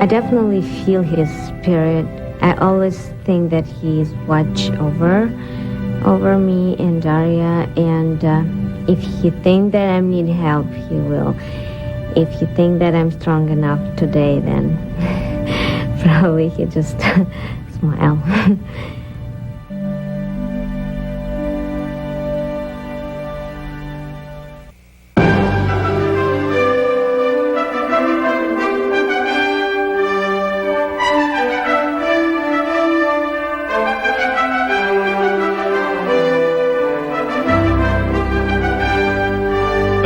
I definitely feel his spirit. I always think that he's watch over me and Daria, and if he thinks that I need help, he will. If he thinks that I'm strong enough today, then probably he'll just smile.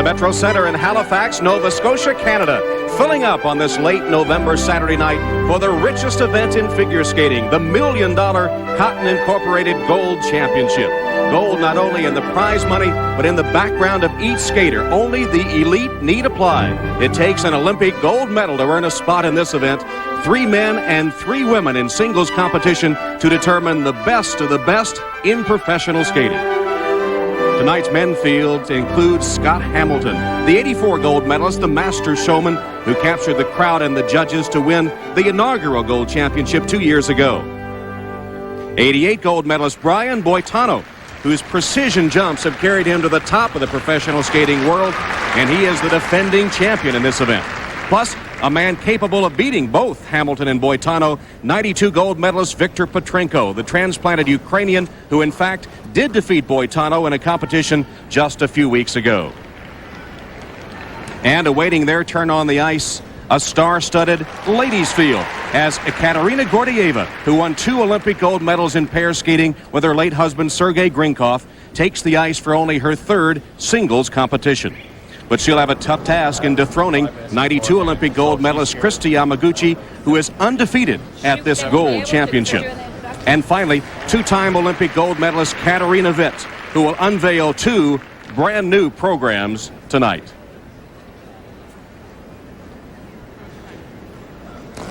Metro Center in Halifax, Nova Scotia, Canada, filling up on this late November Saturday night for the richest event in figure skating, the $1 million Cotton Incorporated Gold Championship. Gold not only in the prize money, but in the background of each skater. Only the elite need apply. It takes an Olympic gold medal to earn a spot in this event. 3 men and 3 women in singles competition to determine the best of the best in professional skating. Tonight's men's field includes Scott Hamilton, the '84 gold medalist, the master showman who captured the crowd and the judges to win the inaugural gold championship 2 years ago. '88 gold medalist Brian Boitano, whose precision jumps have carried him to the top of the professional skating world, and he is the defending champion in this event. Plus, a man capable of beating both Hamilton and Boitano, '92 gold medalist Viktor Petrenko, the transplanted Ukrainian who in fact did defeat Boitano in a competition just a few weeks ago. And awaiting their turn on the ice, a star-studded ladies field as Katarina Gordeeva, who won 2 Olympic gold medals in pair skating with her late husband Sergei Grinkov, takes the ice for only her 3rd singles competition. But she'll have a tough task in dethroning '92 Olympic gold medalist Kristi Yamaguchi, who is undefeated at this gold championship. And finally, 2-time Olympic gold medalist Katarina Witt, who will unveil 2 brand new programs tonight.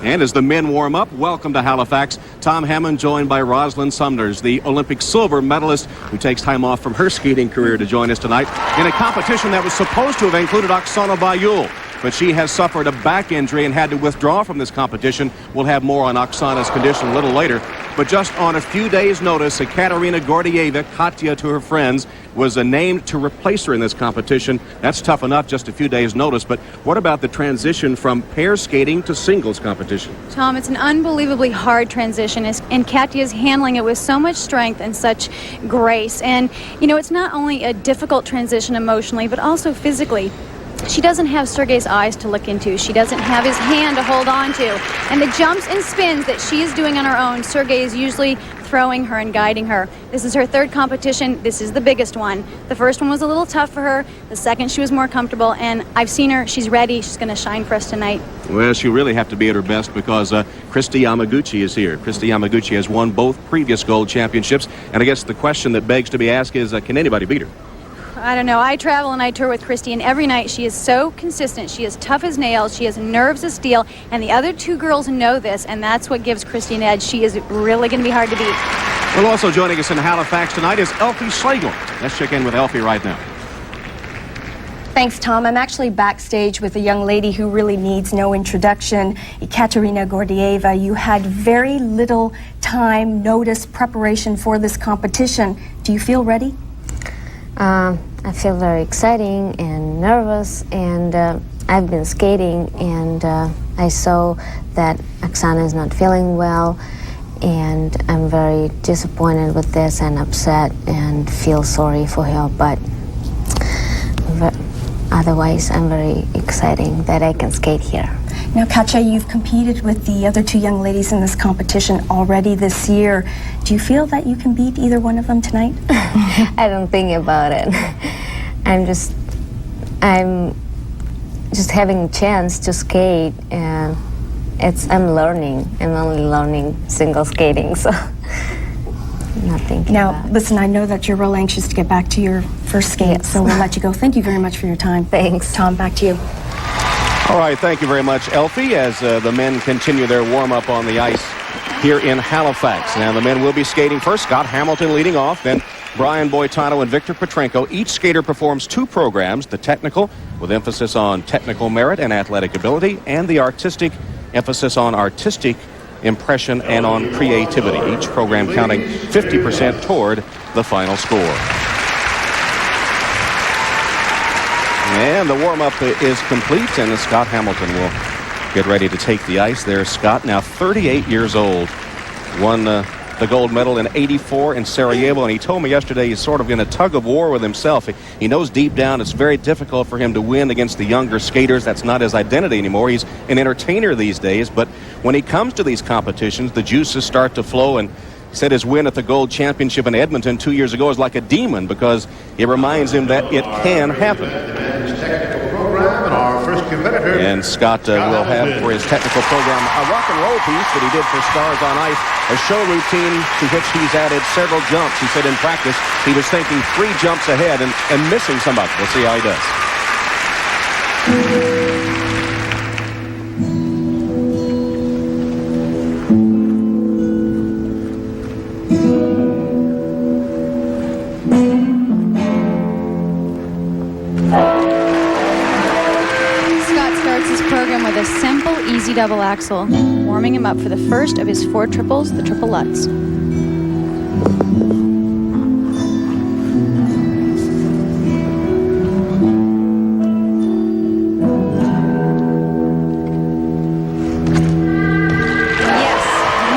And as the men warm up, welcome to Halifax, Tom Hammond joined by Rosalind Sumners, the Olympic silver medalist who takes time off from her skating career to join us tonight in a competition that was supposed to have included Oksana Bayul. But she has suffered a back injury and had to withdraw from this competition. We'll have more on Oksana's condition a little later. But just on a few days' notice, Katarina Gordeeva, Katya to her friends, was named to replace her in this competition. That's tough enough, just a few days' notice. But what about the transition from pair skating to singles competition? Tom, it's an unbelievably hard transition, and Katya's handling it with so much strength and such grace. And, you know, it's not only a difficult transition emotionally, but also physically. She doesn't have Sergei's eyes to look into. She doesn't have his hand to hold on to. And the jumps and spins that she is doing on her own, Sergei is usually throwing her and guiding her. This is her 3rd competition. This is the biggest one. The first one was a little tough for her. The second, she was more comfortable. And I've seen her. She's ready. She's going to shine for us tonight. Well, she'll really have to be at her best because Kristi Yamaguchi is here. Kristi Yamaguchi has won both previous gold championships. And I guess the question that begs to be asked is, can anybody beat her? I don't know. I travel and I tour with Kristi, and every night she is so consistent. She is tough as nails. She has nerves of steel, and the other 2 girls know this, and that's what gives Kristi an edge. She is really going to be hard to beat. Well, also joining us in Halifax tonight is Elfie Schlegel. Let's check in with Elfie right now. Thanks, Tom. I'm actually backstage with a young lady who really needs no introduction, Katarina Gordeeva. You had very little time, notice, preparation for this competition. Do you feel ready? I feel very exciting and nervous, and I've been skating, and I saw that Oksana is not feeling well, and I'm very disappointed with this and upset and feel sorry for her, but otherwise I'm very excited that I can skate here. Now, Katya, you've competed with the other 2 young ladies in this competition already this year. Do you feel that you can beat either one of them tonight? I don't think about it. I'm just having a chance to skate, and I'm learning. I'm only learning single skating, so I'm not thinking Now, about it. Listen, I know that you're real anxious to get back to your first skate, Yes. so we'll let you go. Thank you very much for your time. Thanks. Tom, back to you. All right, thank you very much, Elfie, as the men continue their warm-up on the ice here in Halifax. Now, the men will be skating first. Scott Hamilton leading off, then Brian Boitano and Viktor Petrenko. Each skater performs 2 programs, the technical, with emphasis on technical merit and athletic ability, and the artistic, emphasis on artistic impression and on creativity. Each program counting 50% toward the final score. And the warm-up is complete, and Scott Hamilton will get ready to take the ice. There's Scott, now 38 years old, won the gold medal in '84 in Sarajevo, and he told me yesterday he's sort of in a tug-of-war with himself. He knows deep down it's very difficult for him to win against the younger skaters. That's not his identity anymore. He's an entertainer these days, but when he comes to these competitions, the juices start to flow, and he said his win at the gold championship in Edmonton 2 years ago is like a demon because it reminds him that it can happen. And Scott will have for his technical program a rock and roll piece that he did for Stars on Ice, a show routine to which he's added several jumps. He said in practice he was thinking 3 jumps ahead and missing some of them. We'll see how he does. With a simple, easy double axel, warming him up for the first of his 4 triples, the triple Lutz. Yes,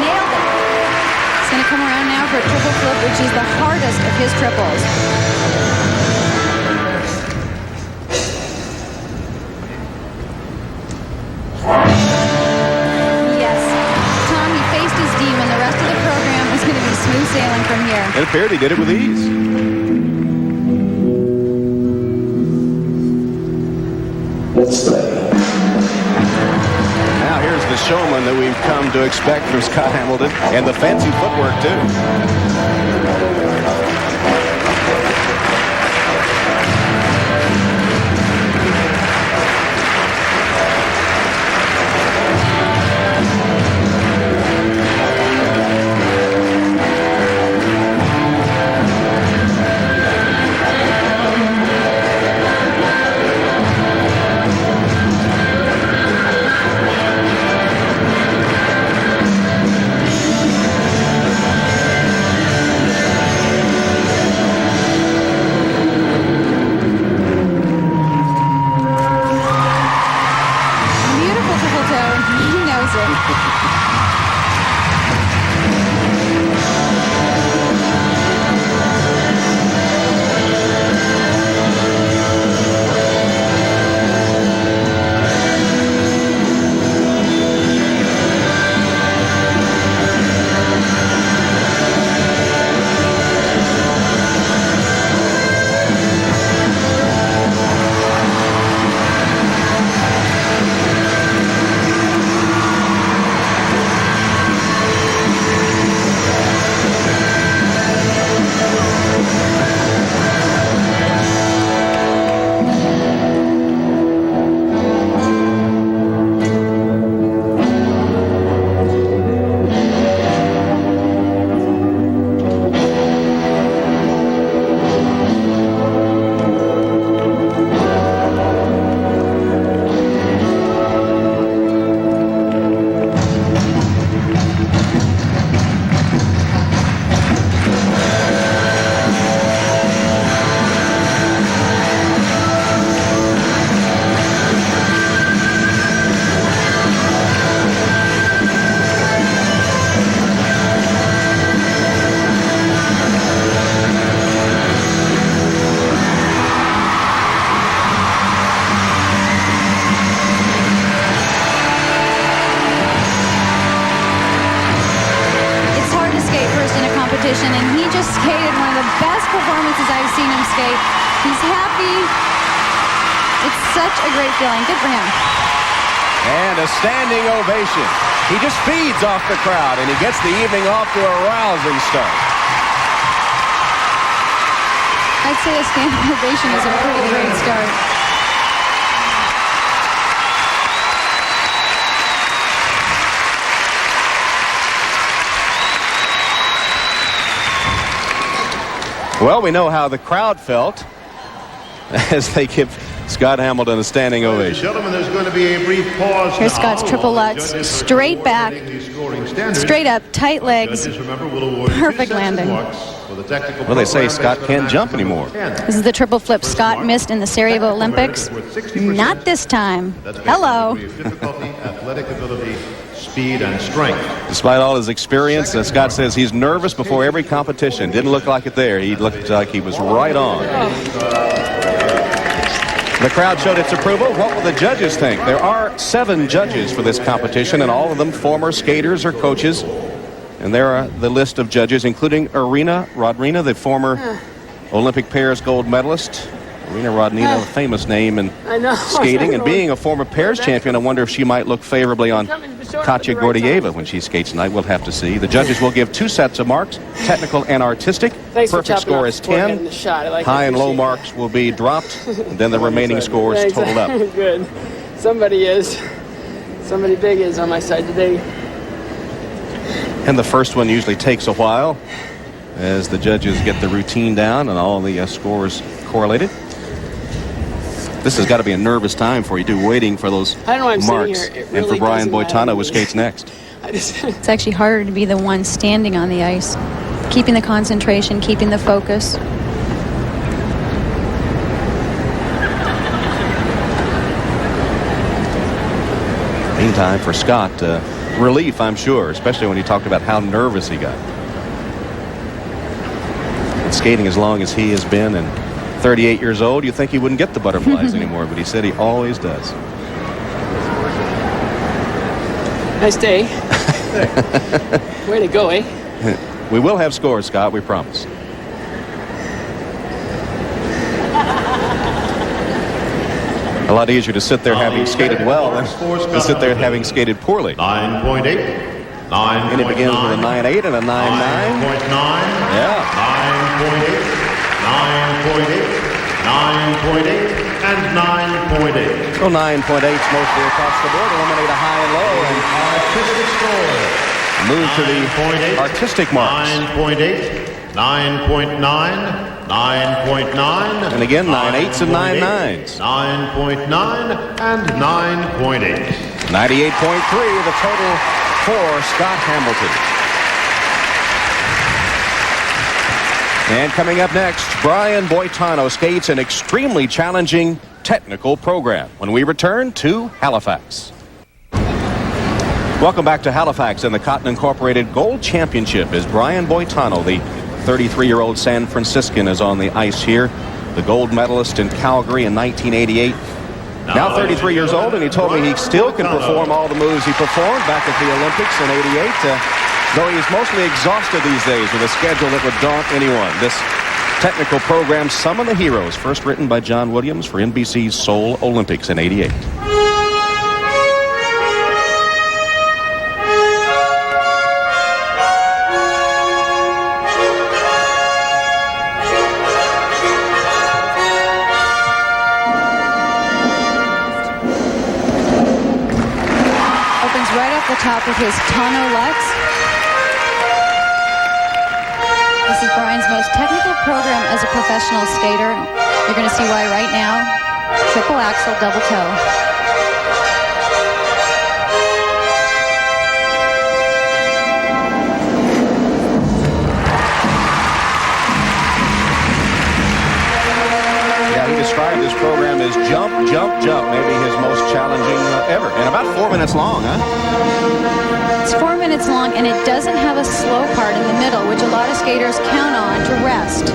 nailed it. He's going to come around now for a triple flip, which is the hardest of his triples. Sailing from here. It appeared he did it with ease. Let's play. Now here's the showman that we've come to expect from Scott Hamilton, and the fancy footwork too. And he just skated one of the best performances I've seen him skate. He's happy. It's such a great feeling. Good for him. And a standing ovation. He just feeds off the crowd, and he gets the evening off to a rousing start. I'd say a standing ovation is a pretty great start. Well, we know how the crowd felt as they give Scott Hamilton, a standing Ladies and ovation. gentlemen, there's going to be a brief pause. Here's now Scott's triple while the Lutz, judges straight are back, coordinating the scoring standards. straight up, tight legs. Judges, remember, will award 2 Perfect sets of landing. marks for the technical Well, they say program Scott based on can't a jump maximum anymore. of 10. This is the triple flip Scott missed in the Sarajevo Olympics. With 60%. Not this time. That's based on Hello. degree of difficulty, athletic ability, speed, and strength. Despite all his experience, Scott says he's nervous before every competition. Didn't look like it there. He looked like he was right on. The crowd showed its approval. What will the judges think? There are 7 judges for this competition, and all of them former skaters or coaches. And there are the list of judges, including Irina Rodnina, the former Olympic pairs gold medalist. Irina Rodnina, a famous name in skating, and being a former pairs champion, I wonder if she might look favorably on Katya Gordeeva when she skates tonight. We'll have to see. The judges will give 2 sets of marks, technical and artistic. Perfect score is 10. High and low marks will be dropped, and then the remaining scores totaled up. Good. Somebody big is on my side today. And the first one usually takes a while as the judges get the routine down and all the scores correlated. This has got to be a nervous time for you, too, waiting for those I don't know why I'm sitting marks. here. It And really for Brian doesn't matter to Boitano, who me. skates next. It's actually harder to be the one standing on the ice, keeping the concentration, keeping the focus. Meantime, for Scott, relief, I'm sure, especially when he talked about how nervous he got. And skating as long as he has been, and 38 years old, you think he wouldn't get the butterflies anymore, but he said he always does. Nice day. Way to go, eh? We will have scores, Scott, we promise. A lot easier to sit there having skated well than to sit there having skated poorly. 9.8. 9.9. And it begins with a 9.8 and a 9.9. 9.9. Yeah. 9.8. 9.8. 9.8. And 9.8. So 9.8s mostly across the board. Eliminate a high and low and Artistic score. move to the artistic marks. 9.8. 9.9. 9.9. And again, 9.8s and 9.9s. 9.9 and 9.8. 98.3, the total for Scott Hamilton. And coming up next, Brian Boitano skates an extremely challenging technical program when we return to Halifax. Welcome back to Halifax and the Cotton Incorporated Gold Championship as Brian Boitano, the 33-year-old San Franciscan, is on the ice here. The gold medalist in Calgary in 1988. Now 33 years old, and he told me he still can perform all the moves he performed back at the Olympics in '88. Though he's mostly exhausted these days with a schedule that would daunt anyone. This technical program, Summon the Heroes, first written by John Williams for NBC's Seoul Olympics in '88. The top of his Tano Lutz. This is Brian's most technical program as a professional skater. You're going to see why right now. Triple axel, double toe. Yeah, he described this program as jump, jump, jump. Maybe his most challenging ever. And about 4 minutes long, huh? It's 4 minutes long, and it doesn't have a slow part in the middle, which a lot of skaters count on to rest.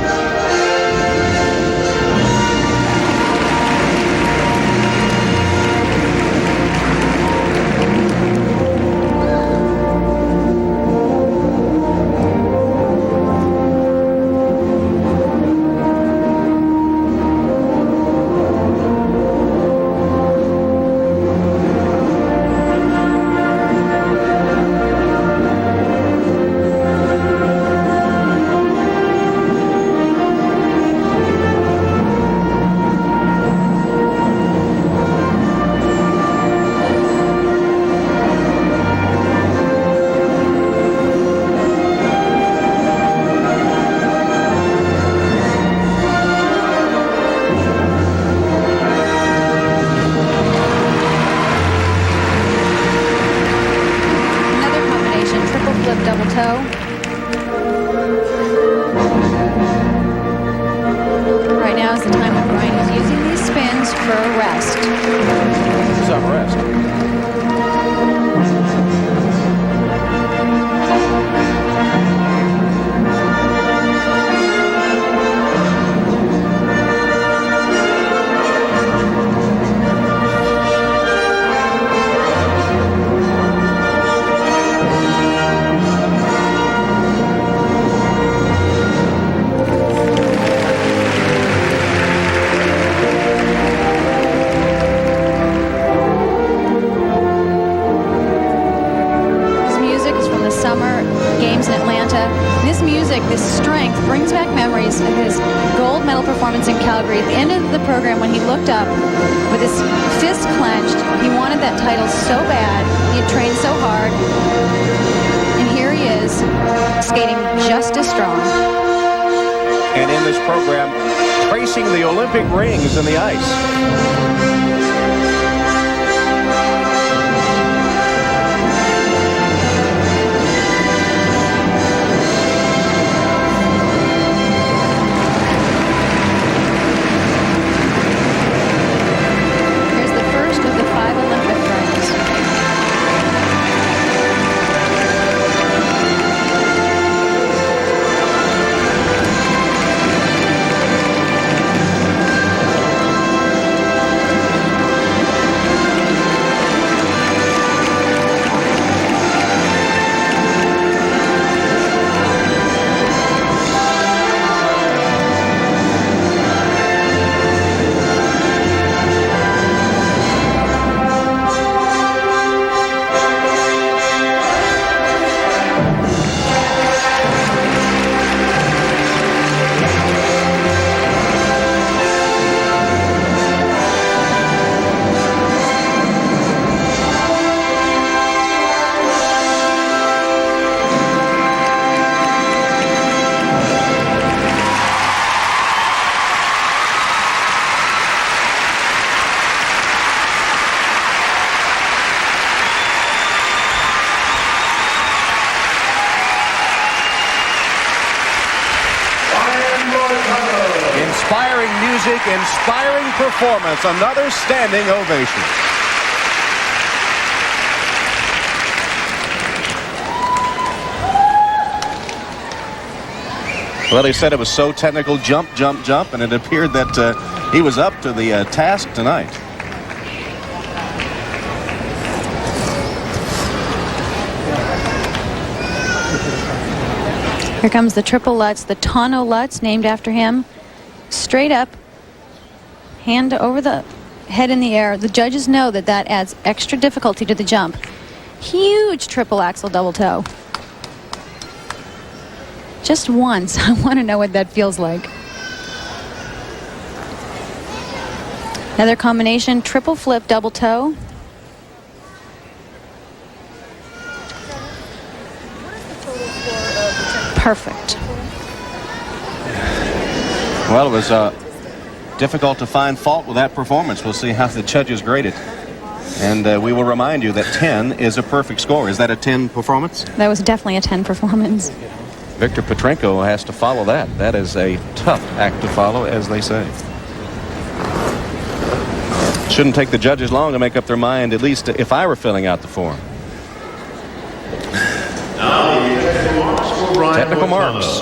some rest. This strength brings back memories of his gold medal performance in Calgary. At the end of the program, when he looked up with his fist clenched, he wanted that title so bad. He had trained so hard. And here he is, skating just as strong. And in this program, tracing the Olympic rings in the ice. Inspiring music, inspiring performance, another standing ovation. Well, he said it was so technical, jump, jump, jump, and it appeared that he was up to the task tonight. Here comes the triple Lutz, the Tano Lutz, named after him. Straight up, hand over the head in the air. The judges know that that adds extra difficulty to the jump. Huge triple axel double toe. Just once. I want to know what that feels like. Another combination, triple flip double toe. Perfect. Well, it was difficult to find fault with that performance. We'll see how the judges grade it. And we will remind you that 10 is a perfect score. Is that a 10 performance? That was definitely a 10 performance. Viktor Petrenko has to follow that. That is a tough act to follow, as they say. Shouldn't take the judges long to make up their mind, at least if I were filling out the form. Technical marks.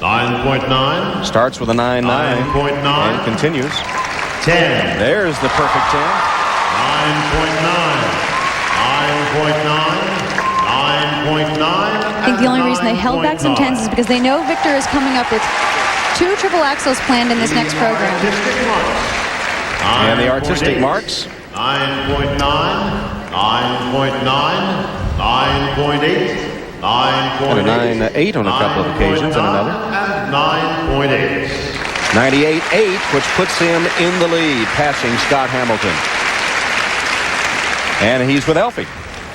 9.9. Starts with a 9.9 and continues. 10. There's the perfect 10. 9.9. I think the only reason they held back some 10s is because they know Viktor is coming up with 2 triple axels planned in this next program. And the artistic marks. 9.9, 9.9, 9.8. And a 9.8 on a couple of occasions and another. 9.8. 98.8, which puts him in the lead, passing Scott Hamilton. And he's with Elfie.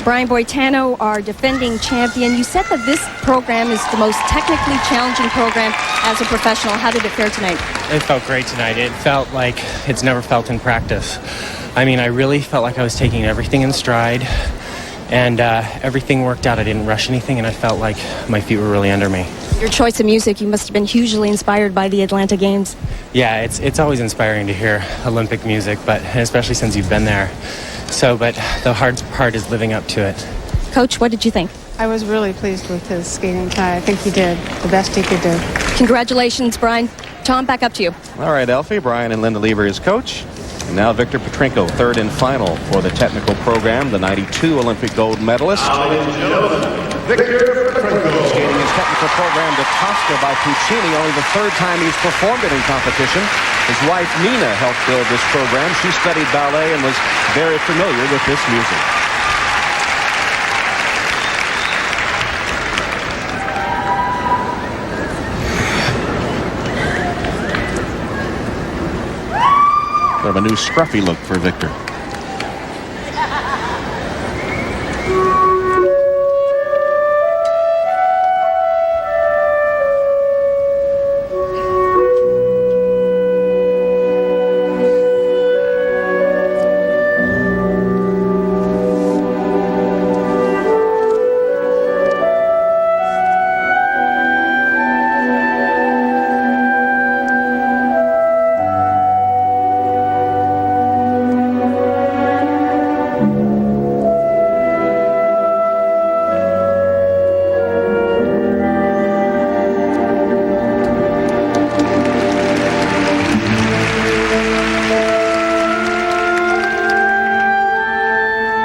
Brian Boitano, our defending champion. You said that this program is the most technically challenging program as a professional. How did it fare tonight? It felt great tonight. It felt like it's never felt in practice. I mean, I really felt like I was taking everything in stride. And everything worked out. I didn't rush anything, and I felt like my feet were really under me. Your choice of music, you must have been hugely inspired by the Atlanta Games. Yeah, it's always inspiring to hear Olympic music, but especially since you've been there. But the hard part is living up to it. Coach, what did you think? I was really pleased with his skating tonight. I think he did the best he could do. Congratulations, Brian. Tom, back up to you. All right, Elfie, Brian and Linda Lieber is coach. And now Viktor Petrenko, third and final for the technical program, the 92 Olympic gold medalist. Viktor Petrenko. Skating his technical program to Tosca by Puccini, only the third time he's performed it in competition. His wife, Nina, helped build this program. She studied ballet and was very familiar with this music. Sort of a new scruffy look for Viktor.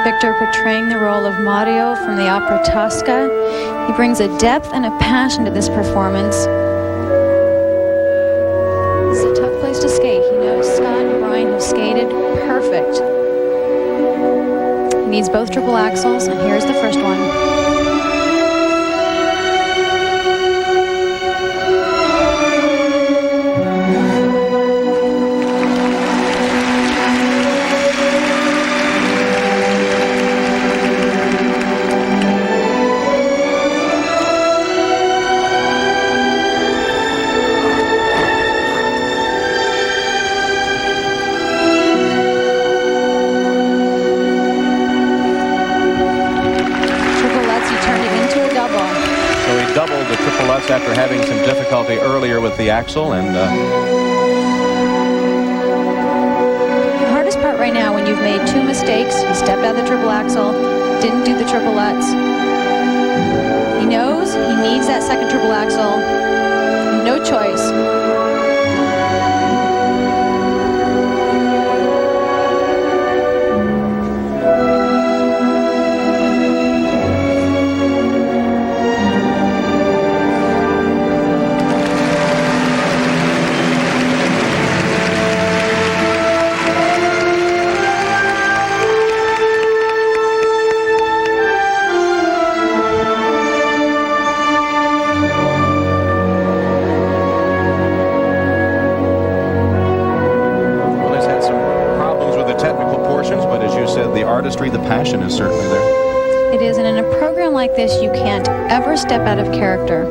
Viktor portraying the role of Mario from the opera Tosca. He brings a depth and a passion to this performance. This is a tough place to skate. He knows Scott and Brian have skated perfect. He needs both triple axels, and here's the first one. After having some difficulty earlier with the axle, and the hardest part right now, when you've made two mistakes, he stepped out of the triple axle, didn't do the triple lutz. He knows he needs that second triple axle. No choice. The passion is certainly there. It is, and in a program like this, you can't ever step out of character.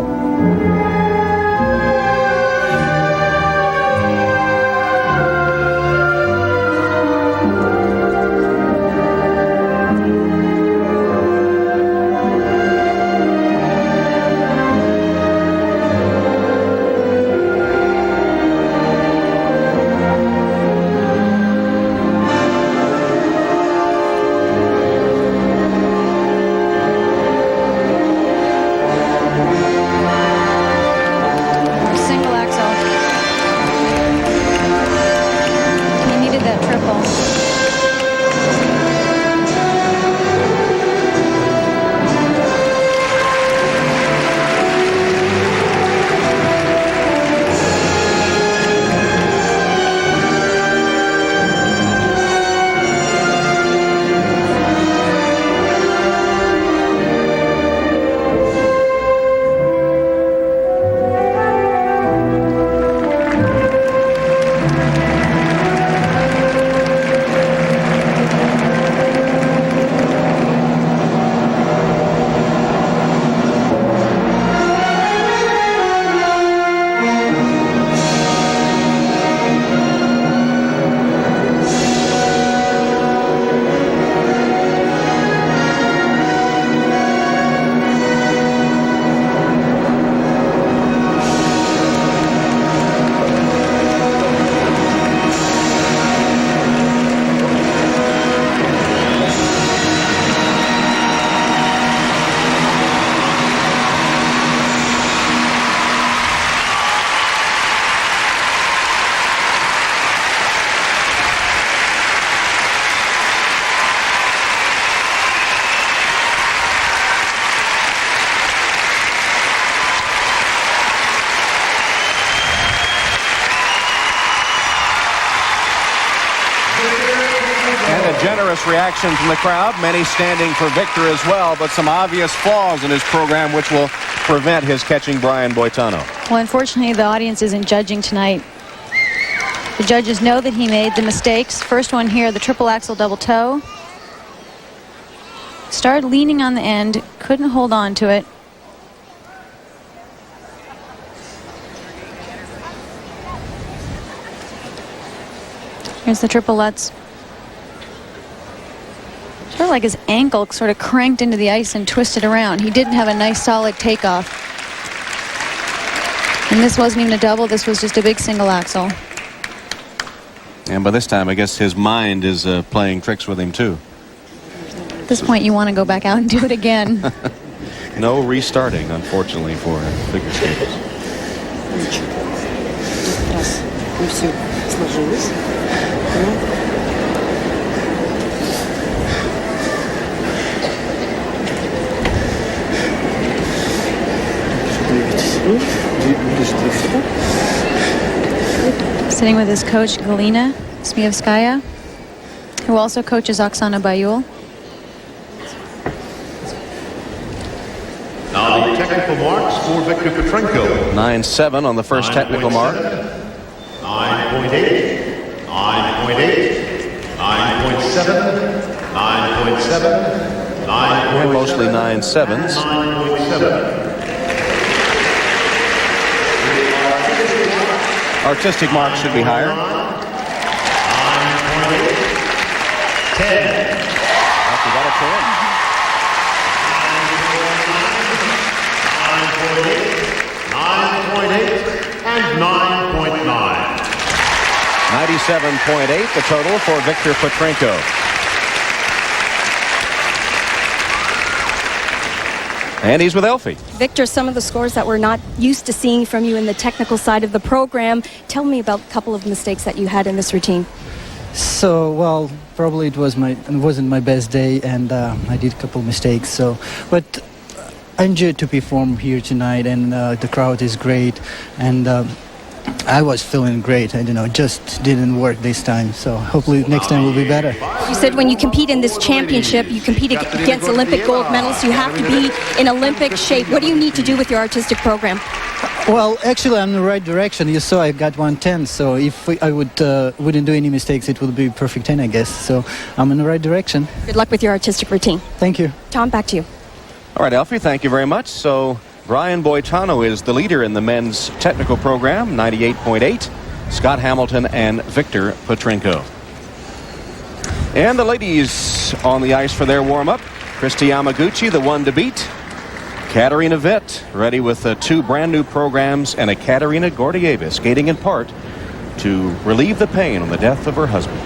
a generous reaction from the crowd, many standing for Viktor as well, but some obvious flaws in his program which will prevent his catching Brian Boitano. Well, unfortunately, the audience isn't judging tonight. The judges know that he made the mistakes. First one here, the triple axel double toe. Started leaning on the end, couldn't hold on to it. Here's the triple lutz. Sort of like his ankle sort of cranked into the ice and twisted around. He didn't have a nice solid takeoff. And this wasn't even a double, this was just a big single axel. And by this time, I guess his mind is playing tricks with him too. At this point, you want to go back out and do it again. No restarting, unfortunately, for figure skaters. Sitting with his coach, Galina Smievskaya, who also coaches Oksana Bayul. Now the technical marks for Viktor Petrenko. 9.7 on the first technical mark. 9.8, 9.8, 9.7, 9.7, 9.7. Mostly 9.7s. 9.7. Artistic marks should be higher. 9.8, 10. He got a 9.8, and 9.9. 97.8 the total for Viktor Petrenko. And he's with Elfie. Victor, some of the scores that we're not used to seeing from you in the technical side of the program. Tell me about a couple of mistakes that you had in this routine. So, well, probably it wasn't my best day, and I did a couple mistakes. So, but I enjoyed to perform here tonight, and the crowd is great, and I was feeling great. I don't know, just didn't work this time. So hopefully next time will be better. You said when you compete in this championship, you compete against Olympic gold medals. You have to be in Olympic shape. What do you need to do with your artistic program? Well, actually, I'm in the right direction. You saw I got 110. So if I wouldn't do any mistakes, it would be perfect 10, I guess. So I'm in the right direction. Good luck with your artistic routine. Thank you. Tom, back to you. All right, Elfie, thank you very much. So Brian Boitano is the leader in the men's technical program, 98.8. Scott Hamilton and Viktor Petrenko. And the ladies on the ice for their warm-up. Kristi Yamaguchi, the one to beat. Katarina Witt, ready with two brand new programs, and a Katarina Gordeeva skating in part to relieve the pain on the death of her husband.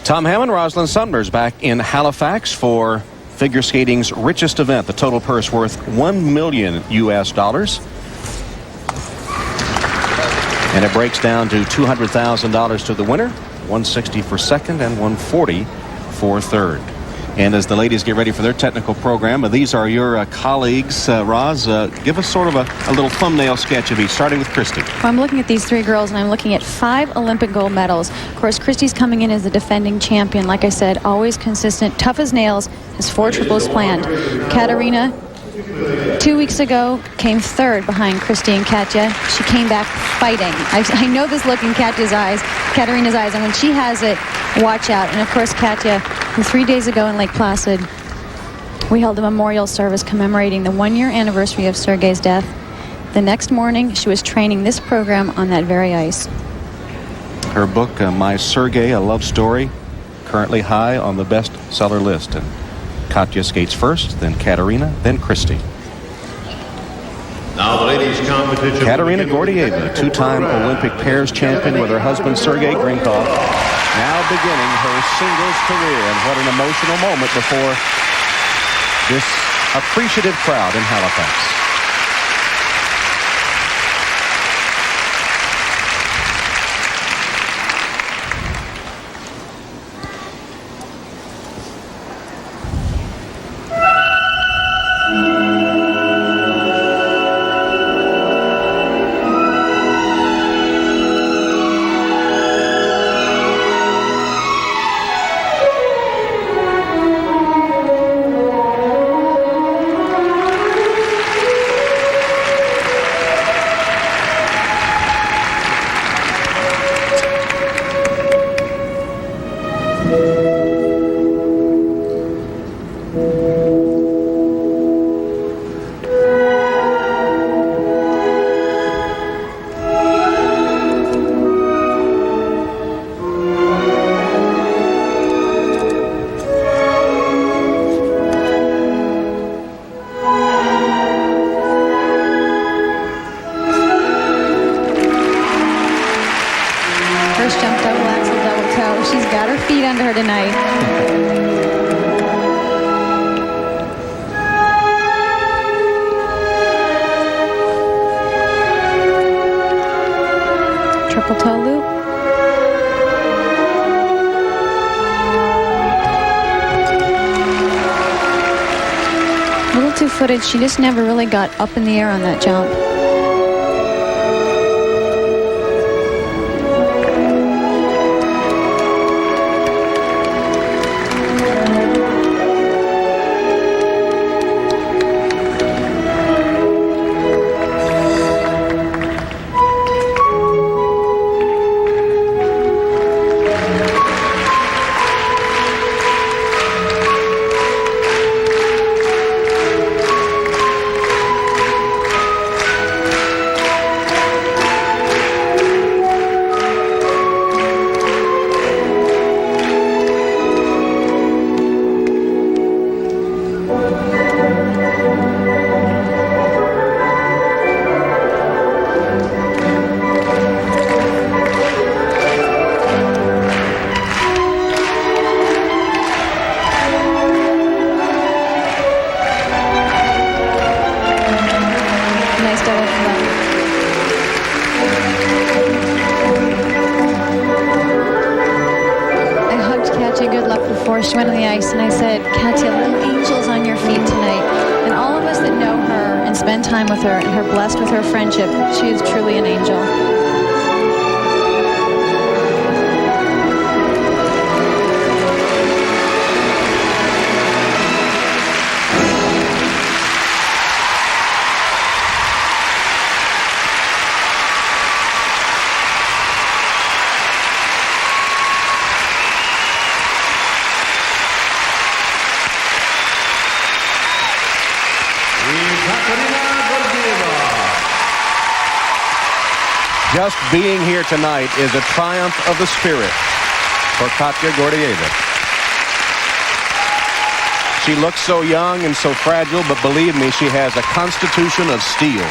Tom Hammond, Rosalind Sumner's back in Halifax for figure skating's richest event. The total purse worth $1 million US. And it breaks down to $200,000 to the winner, $160 for second and $140 for third. And as the ladies get ready for their technical program, these are your colleagues. Roz, give us sort of a little thumbnail sketch of each, starting with Kristi. Well, I'm looking at these three girls, and I'm looking at 5 Olympic gold medals. Of course, Kristi's coming in as the defending champion. Like I said, always consistent, tough as nails, has 4 triples planned. Katarina, 2 weeks ago, came third behind Kristi and Katya. She came back fighting. I know this look in Katya's eyes, Katarina's eyes, and when she has it, watch out. And of course, Katya, 3 days ago in Lake Placid, we held a memorial service commemorating the 1-year anniversary of Sergei's death. The next morning, she was training this program on that very ice. Her book, My Sergei, A Love Story, currently high on the bestseller list. And Katya skates first, then Katarina, then Kristi. Now the ladies' competition. Katarina Gordeeva, two-time Olympic pairs champion with her husband Sergei Grinkov, now beginning her singles career. And what an emotional moment before this appreciative crowd in Halifax. she's got her feet under her tonight. Triple toe loop. A little two-footed. She just never really got up in the air on that jump. She went on the ice, and I said, Katya, little angels on your feet tonight. And all of us that know her and spend time with her and are blessed with her friendship, she is truly an angel. Just being here tonight is a triumph of the spirit for Katya Gordeeva. She looks so young and so fragile, but believe me, she has a constitution of steel.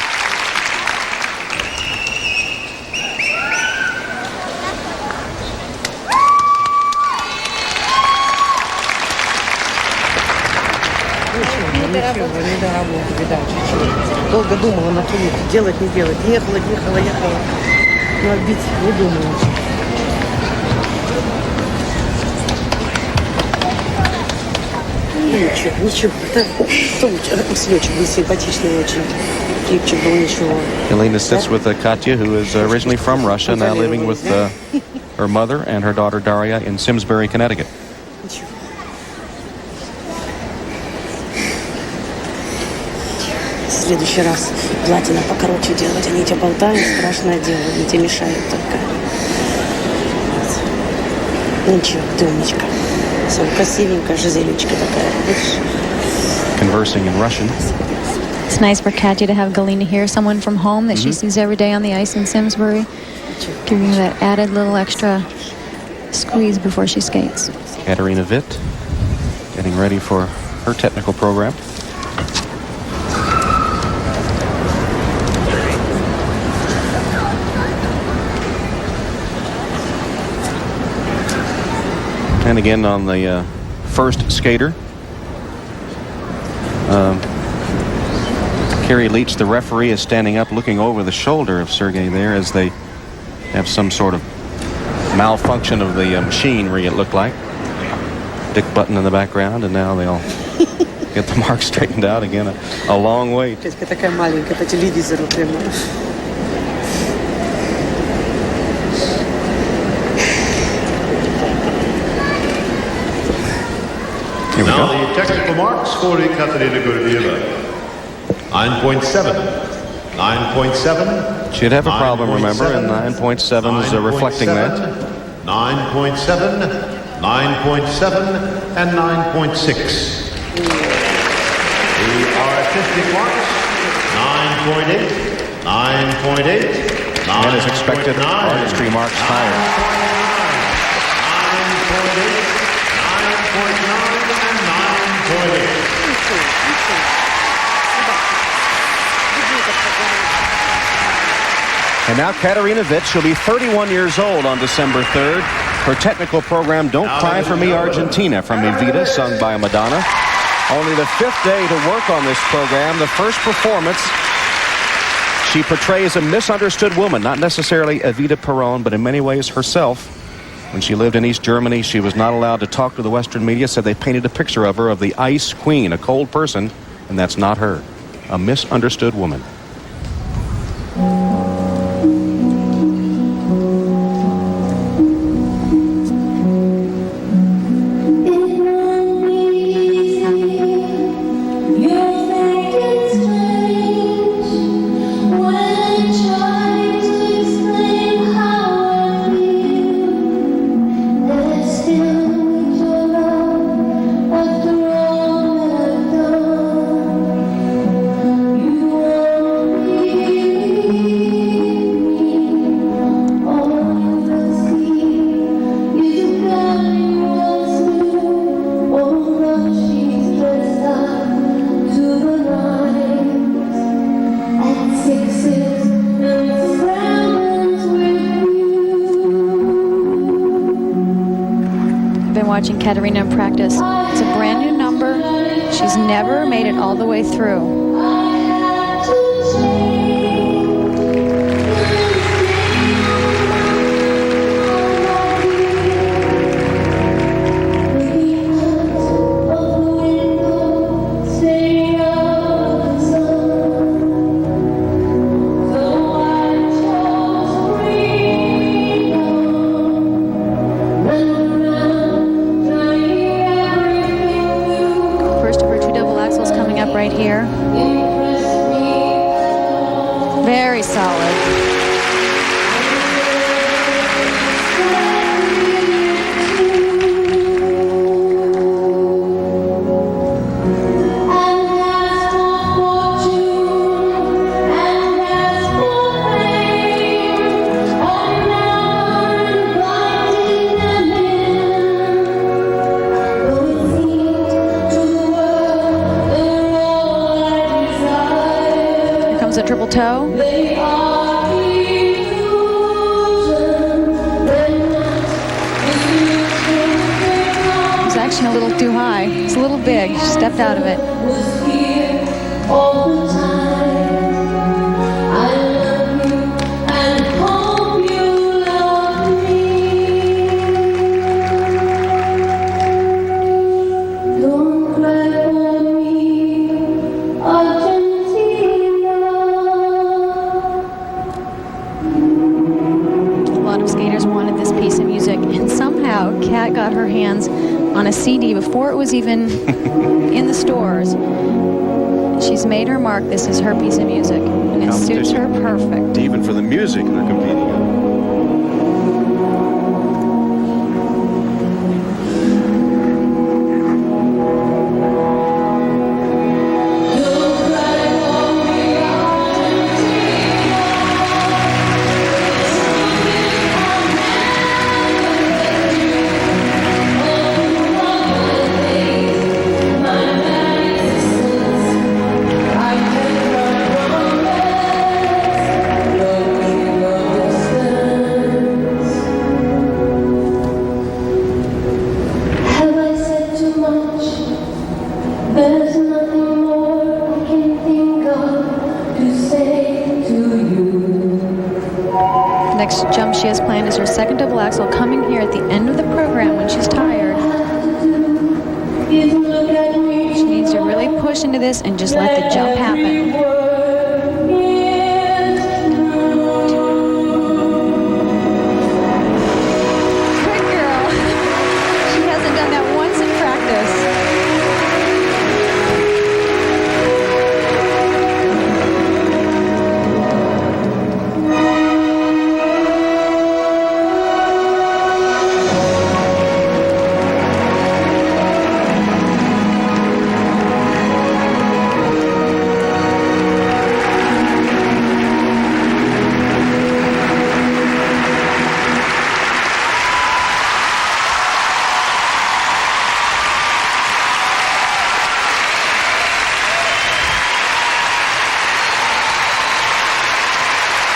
Долго думала на ту делать, не делать. Ехала. Но отбить не думала. Ничего. Селечек был симпатичный очень. Клипчик был ничего. Elena sits with Katya, who is originally from Russia, now living with her mother and her daughter Daria in Simsbury, Connecticut. В следующий раз платина покороче делать. Они тебя болтают, страшное дело. Они тебе мешают только. Ничего, ты умничка. Все красивенькая, Жизелечка такая. Conversing in Russian. It's nice for Katya to have Galina here, someone from home that she sees every day on the ice in Simsbury, giving her that added little extra squeeze before she skates. Katarina Witt getting ready for her technical program. And again on the first skater, Kerry Leach, the referee, is standing up looking over the shoulder of Sergei there as they have some sort of malfunction of the machinery, it looked like. Dick Button in the background, and now they'll get the mark straightened out again. A long wait. Такая маленькая по телевизору прямо. Now the technical marks for Katarina Gordeeva. 9.7. 9.7. She'd have a problem, remember, and 9.7 is reflecting that. 9.7, 9.7, and 9.6. The artistic marks, 9.8, 9.8, 9.9. And as expected, artistry marks higher. 9.8, 9.9, and 9.8. And now Katarina Witt, she'll be 31 years old on December 3rd. Her technical program, Don't Cry for Me, Argentina, from Evita, sung by Madonna. Only the 5th day to work on this program. The first performance, she portrays a misunderstood woman, not necessarily Evita Peron, but in many ways herself. When she lived in East Germany, she was not allowed to talk to the Western media, so they painted a picture of her of the ice queen, a cold person, and that's not her. A misunderstood woman. Watching Katarina practice. It's a brand new number. She's never made it all the way through. Right here. Very solid. A triple toe. It's actually a little too high. It's a little big. She stepped out of it. Kat got her hands on a CD before it was even in the stores. She's made her mark. This is her piece of music, and it suits her perfect. Even for the music they're competing on. Next jump she has planned is her second double axel, coming here at the end of the program when she's tired. She needs to really push into this and just let the jump happen. Good girl. She hasn't done that once in practice.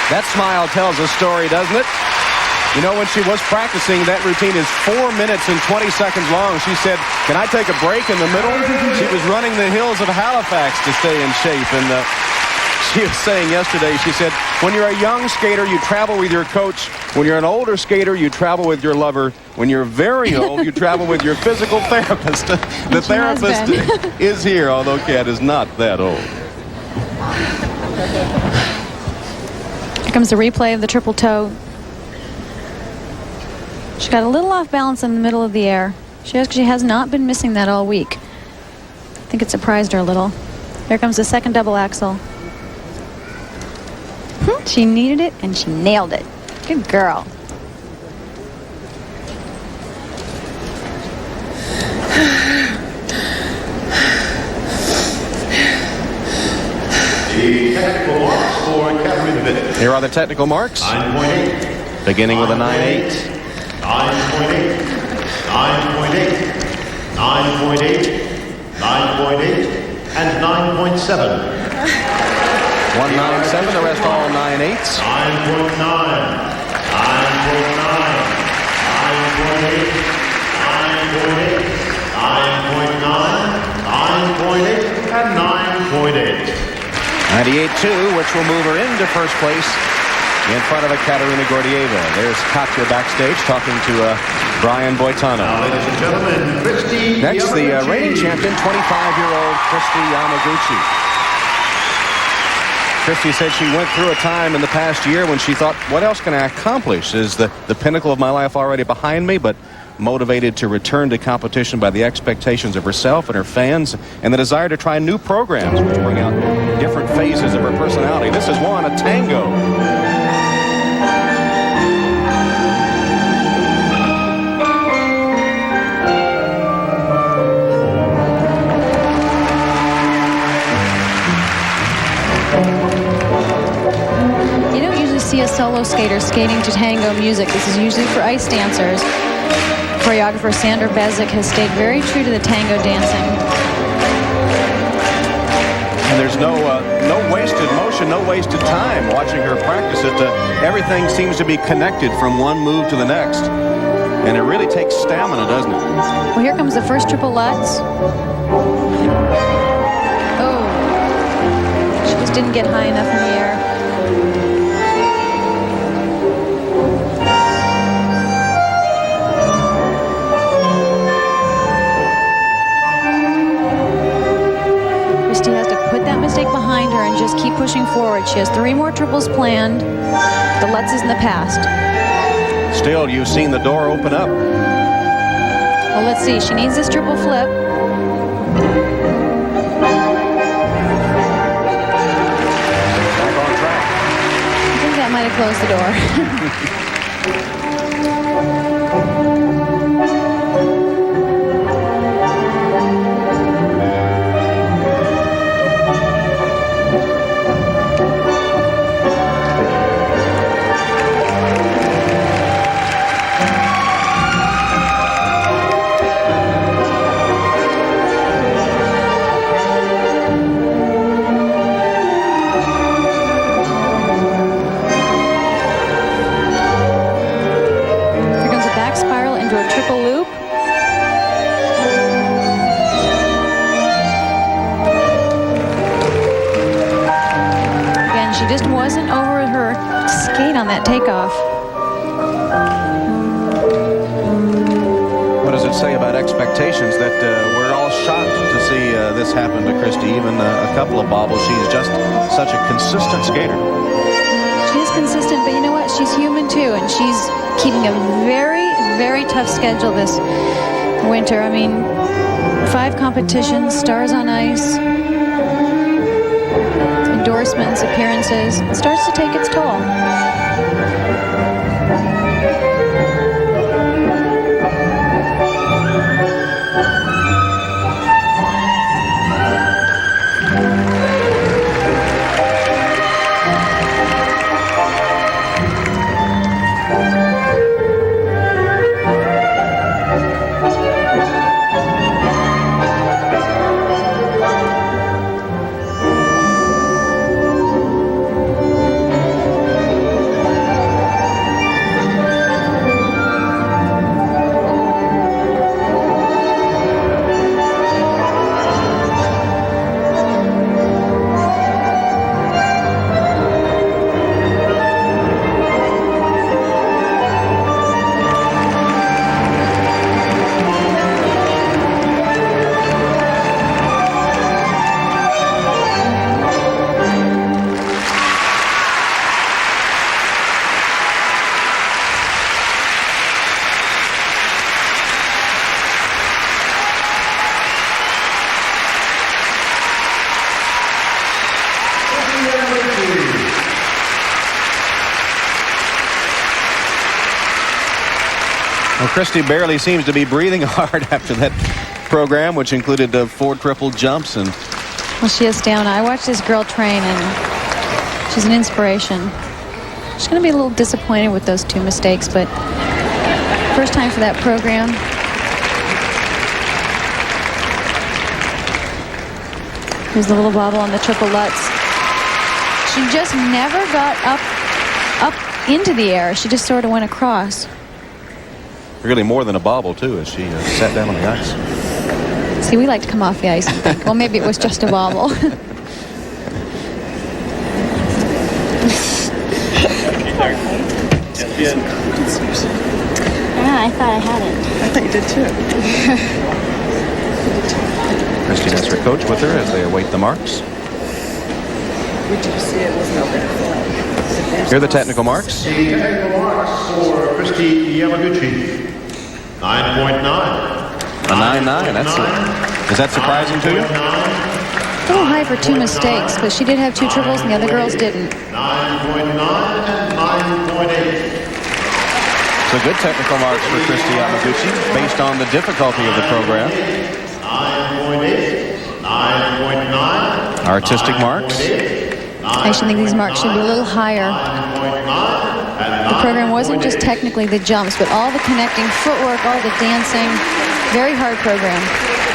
That smile tells a story, doesn't it? You know, when she was practicing, that routine is 4 minutes and 20 seconds long. She said, can I take a break in the middle? She was running the hills of Halifax to stay in shape. And she was saying yesterday, she said, when you're a young skater, you travel with your coach. When you're an older skater, you travel with your lover. When you're very old, you travel with your physical therapist. The therapist is here, although Kat is not that old. Here comes the replay of the triple toe. She got a little off balance in the middle of the air. She has not been missing that all week. I think it surprised her a little. Here comes the second double axel. She needed it and she nailed it. Good girl. The technical marks for Katarina Witt. Here are the technical marks. 9.8. Beginning with a 9.8. 9.8. 9.8. 9.8. 9.8. And 9.7. 197, the rest all 9.8s. 9.9. 9.9. 9.8. 9.8. 9.9. 9.8. And 9.8. 98.2, which will move her into first place in front of a Katarina Gordeeva. There's Katya backstage talking to Brian Boitano. Now, ladies and gentlemen, Kristi. Next, the reigning champion, 25-year-old Kristi Yamaguchi. Kristi said she went through a time in the past year when she thought, what else can I accomplish? Is the pinnacle of my life already behind me? But motivated to return to competition by the expectations of herself and her fans and the desire to try new programs which bring out different phases of her personality. This is one, a tango. You don't usually see a solo skater skating to tango music. This is usually for ice dancers. Choreographer Sandra Bezic has stayed very true to the tango dancing. And there's no wasted motion, no wasted time watching her practice it. Everything seems to be connected from one move to the next. And it really takes stamina, doesn't it? Well, here comes the first triple Lutz. Oh, she just didn't get high enough in the air. Mistake behind her and just keep pushing forward. She has 3 more triples planned. The Lutz is in the past. Still, you've seen the door open up. Well, let's see. She needs this triple flip. Back on track. I think that might have closed the door. Just wasn't over her skate on that takeoff. What does it say about expectations that we're all shocked to see this happen to Kristi? Even a couple of bobbles. She's just such a consistent skater. She is consistent, but you know what? She's human too, and she's keeping a very, very tough schedule this winter. I mean, 5 competitions, stars on ice, endorsements, appearances. It starts to take its toll. Kristi barely seems to be breathing hard after that program, which included 4 triple jumps. And well, she is stamina. I watched this girl train, and she's an inspiration. She's going to be a little disappointed with those 2 mistakes, but first time for that program. Here's the little bobble on the triple Lutz. She just never got up into the air. She just sort of went across. Really more than a bobble, too, as she sat down on the ice. See, we like to come off the ice and think, well, maybe it was just a bobble. Yeah, I thought I had it. I thought you did too. Kristi has her coach with her as they await the marks. Did you see it? Wasn't open. Here are the technical marks. The technical marks for Kristi Yamaguchi. 9.9. A 9.9. Is that surprising to you? A little high for 2 mistakes, but she did have 2 triples and the other girls didn't. 9.9 and 9.8. So good technical marks for Kristi Yamaguchi based on the difficulty of the program. 9.8, 9.9. Artistic marks. I actually think these marks should be a little higher. The program wasn't just technically the jumps, but all the connecting footwork, all the dancing. Very hard program.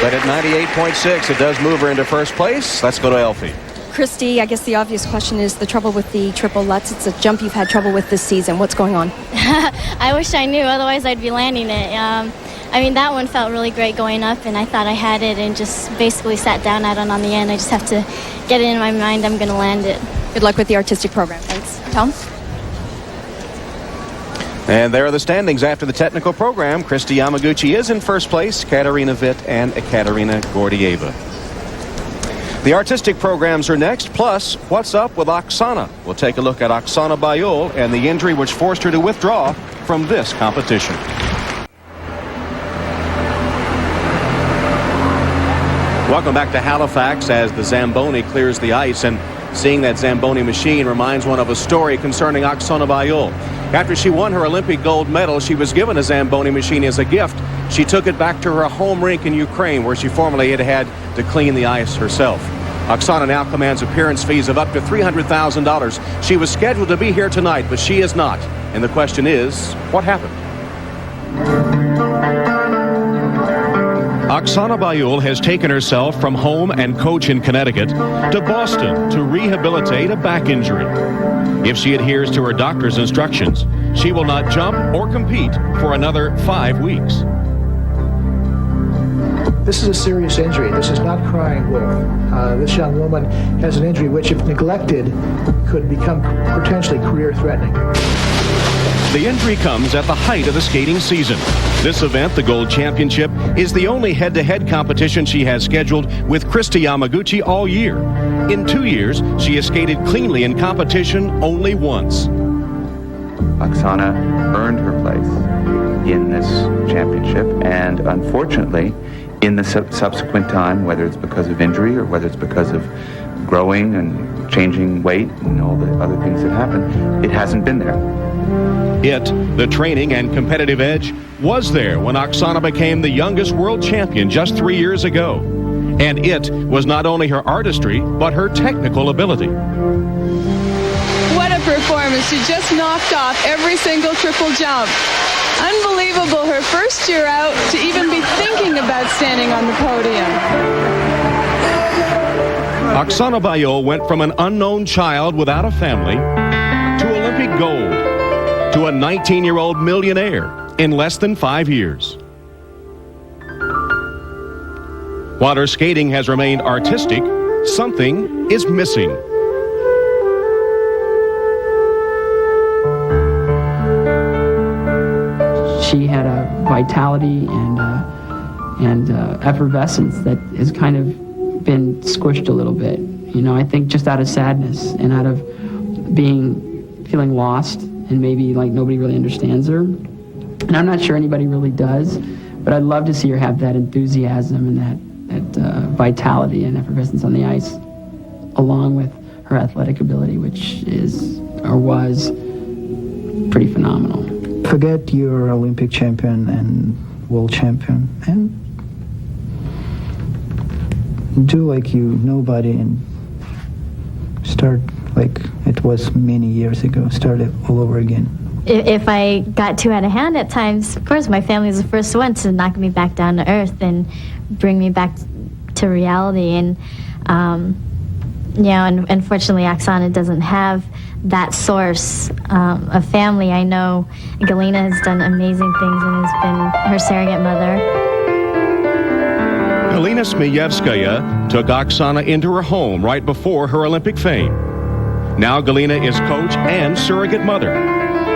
But at 98.6, it does move her into first place. Let's go to Elfie. Kristi, I guess the obvious question is the trouble with the triple Lutz. It's a jump you've had trouble with this season. What's going on? I wish I knew, otherwise I'd be landing it. I mean, that one felt really great going up, and I thought I had it and just basically sat down at it on the end. I just have to get it in my mind I'm going to land it. Good luck with the artistic program. Thanks. Tom? And there are the standings after the technical program. Kristi Yamaguchi is in first place, Katarina Witt and Katarina Gordeeva. The artistic programs are next, plus what's up with Oksana. We'll take a look at Oksana Bayul and the injury which forced her to withdraw from this competition. Welcome back to Halifax as the Zamboni clears the ice, and seeing that Zamboni machine reminds one of a story concerning Oksana Bayul. After she won her Olympic gold medal, she was given a Zamboni machine as a gift. She took it back to her home rink in Ukraine, where she formerly had to clean the ice herself. Oksana now commands appearance fees of up to $300,000. She was scheduled to be here tonight, but she is not. And the question is, what happened? Oksana Bayul has taken herself from home and coach in Connecticut to Boston to rehabilitate a back injury. If she adheres to her doctor's instructions, she will not jump or compete for another 5 weeks. This is a serious injury. This is not crying wolf. This young woman has an injury which, if neglected, could become potentially career-threatening. The injury comes at the height of the skating season. This event, the Gold Championship, is the only head-to-head competition she has scheduled with Kristi Yamaguchi all year. In 2 years, she has skated cleanly in competition only once. Oksana earned her place in this championship, and unfortunately, in the subsequent time, whether it's because of injury or whether it's because of growing and changing weight and all the other things that happen, it hasn't been there. The training and competitive edge, was there when Oksana became the youngest world champion just 3 years ago. And it was not only her artistry, but her technical ability. What a performance. She just knocked off every single triple jump. Unbelievable, her first year out to even be thinking about standing on the podium. Oksana Bayul went from an unknown child without a family to Olympic gold to a 19-year-old millionaire in less than 5 years. While her skating has remained artistic, something is missing. She had a vitality and effervescence that has kind of been squished a little bit. You know, I think just out of sadness and out of feeling lost and maybe like nobody really understands her. And I'm not sure anybody really does, but I'd love to see her have that enthusiasm and that vitality and effervescence on the ice, along with her athletic ability, which is or was pretty phenomenal. forget you're Olympic champion and world champion and do like you nobody and start like it was many years ago, start it all over again. If I got too out of hand at times, of course, my family was the first one to knock me back down to earth and bring me back to reality. And, and unfortunately, Oksana doesn't have that source of family. I know Galina has done amazing things and has been her surrogate mother. Galina Smiyevskaya took Oksana into her home right before her Olympic fame. Now Galina is coach and surrogate mother.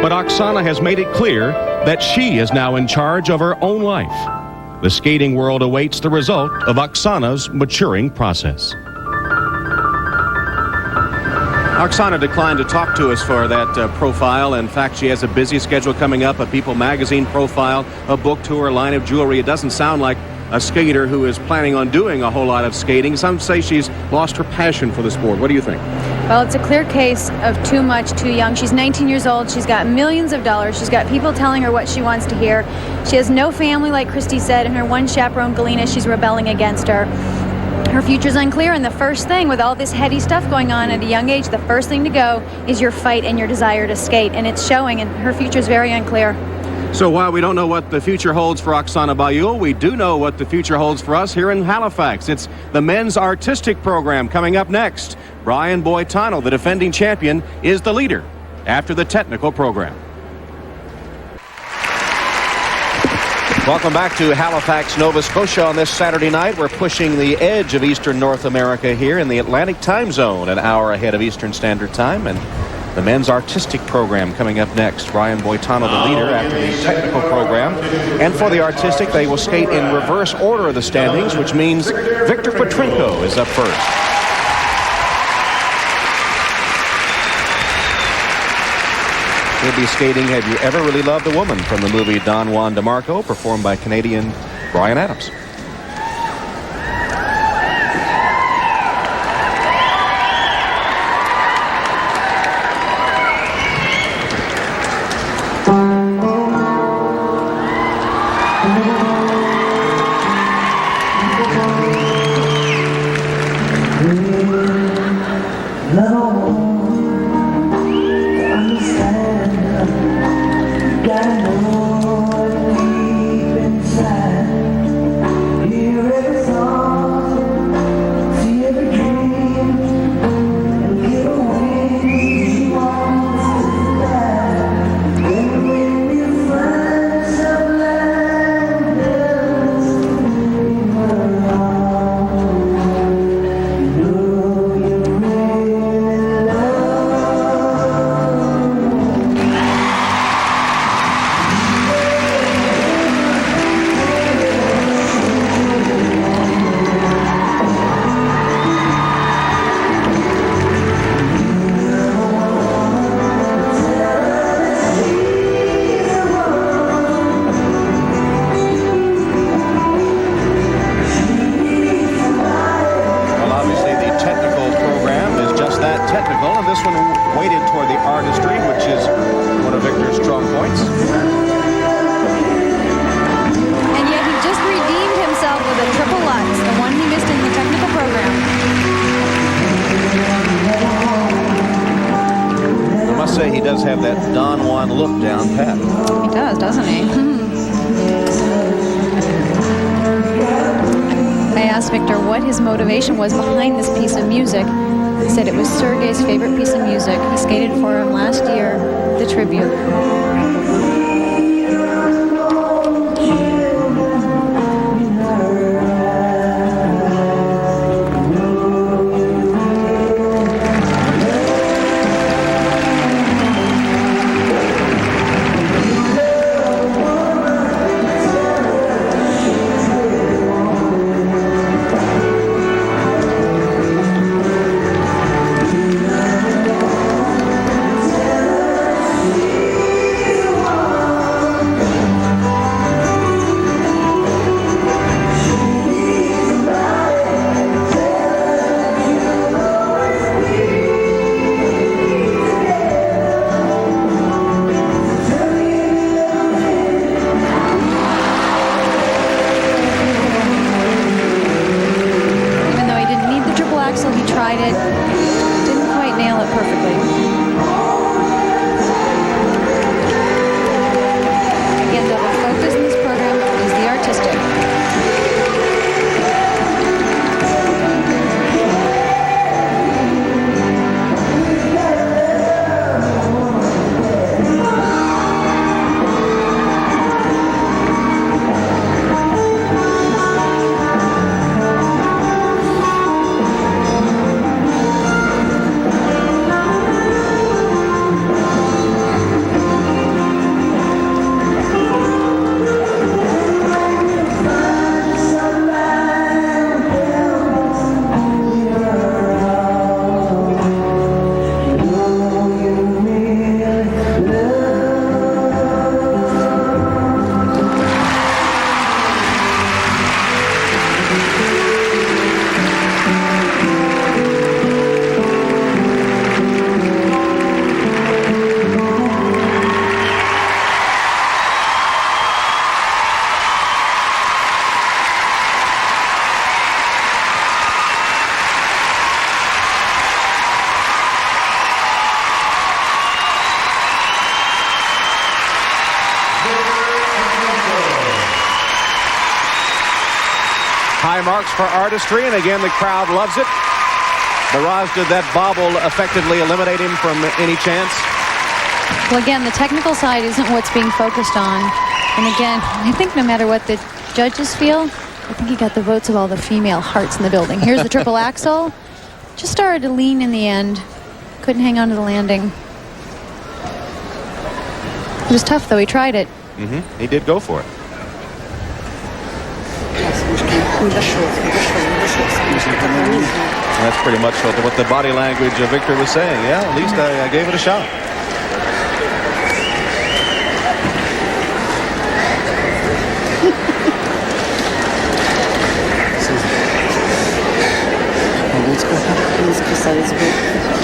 But Oksana has made it clear that she is now in charge of her own life. The skating world awaits the result of Oksana's maturing process. Oksana declined to talk to us for that profile. In fact, she has a busy schedule coming up, a People magazine profile, a book tour, a line of jewelry. It doesn't sound like a skater who is planning on doing a whole lot of skating. Some say she's lost her passion for the sport. What do you think? Well, it's a clear case of too much, too young. She's 19 years old. She's got millions of dollars. She's got people telling her what she wants to hear. She has no family, like Kristi said, and her one chaperone, Galina, she's rebelling against her. Her future's unclear, and the first thing with all this heady stuff going on at a young age, the first thing to go is your fight and your desire to skate, and it's showing, and her future's very unclear. So while we don't know what the future holds for Oksana Bayul, we do know what the future holds for us here in Halifax. It's the men's artistic program coming up next. Brian Boitano, the defending champion, is the leader after the technical program. Welcome back to Halifax, Nova Scotia on this Saturday night. We're pushing the edge of Eastern North America here in the Atlantic time zone, an hour ahead of Eastern Standard Time, and the men's artistic program coming up next. Brian Boitano, the leader after the technical program. And for the artistic, they will skate in reverse order of the standings, which means Viktor Petrenko is up first. He'll be skating Have You Ever Really Loved a Woman from the movie Don Juan DeMarco, performed by Canadian Bryan Adams. He does have that Don Juan look down pat. He does, doesn't he? I asked Viktor what his motivation was behind this piece of music. He said it was Sergei's favorite piece of music. He skated for him last year, the tribute. tried it, didn't quite nail it perfectly. Again, though, the focus in this program is the artistic. High marks for artistry, and again, the crowd loves it. Barrage, did that bobble effectively eliminate him from any chance? Well, again, the technical side isn't what's being focused on. And again, I think no matter what the judges feel, I think he got the votes of all the female hearts in the building. Here's the triple axel. Just started to lean in the end. Couldn't hang on to the landing. It was tough, though. He tried it. He did go for it. That's pretty much what the body language of Viktor was saying. Yeah, at least I gave it a shot.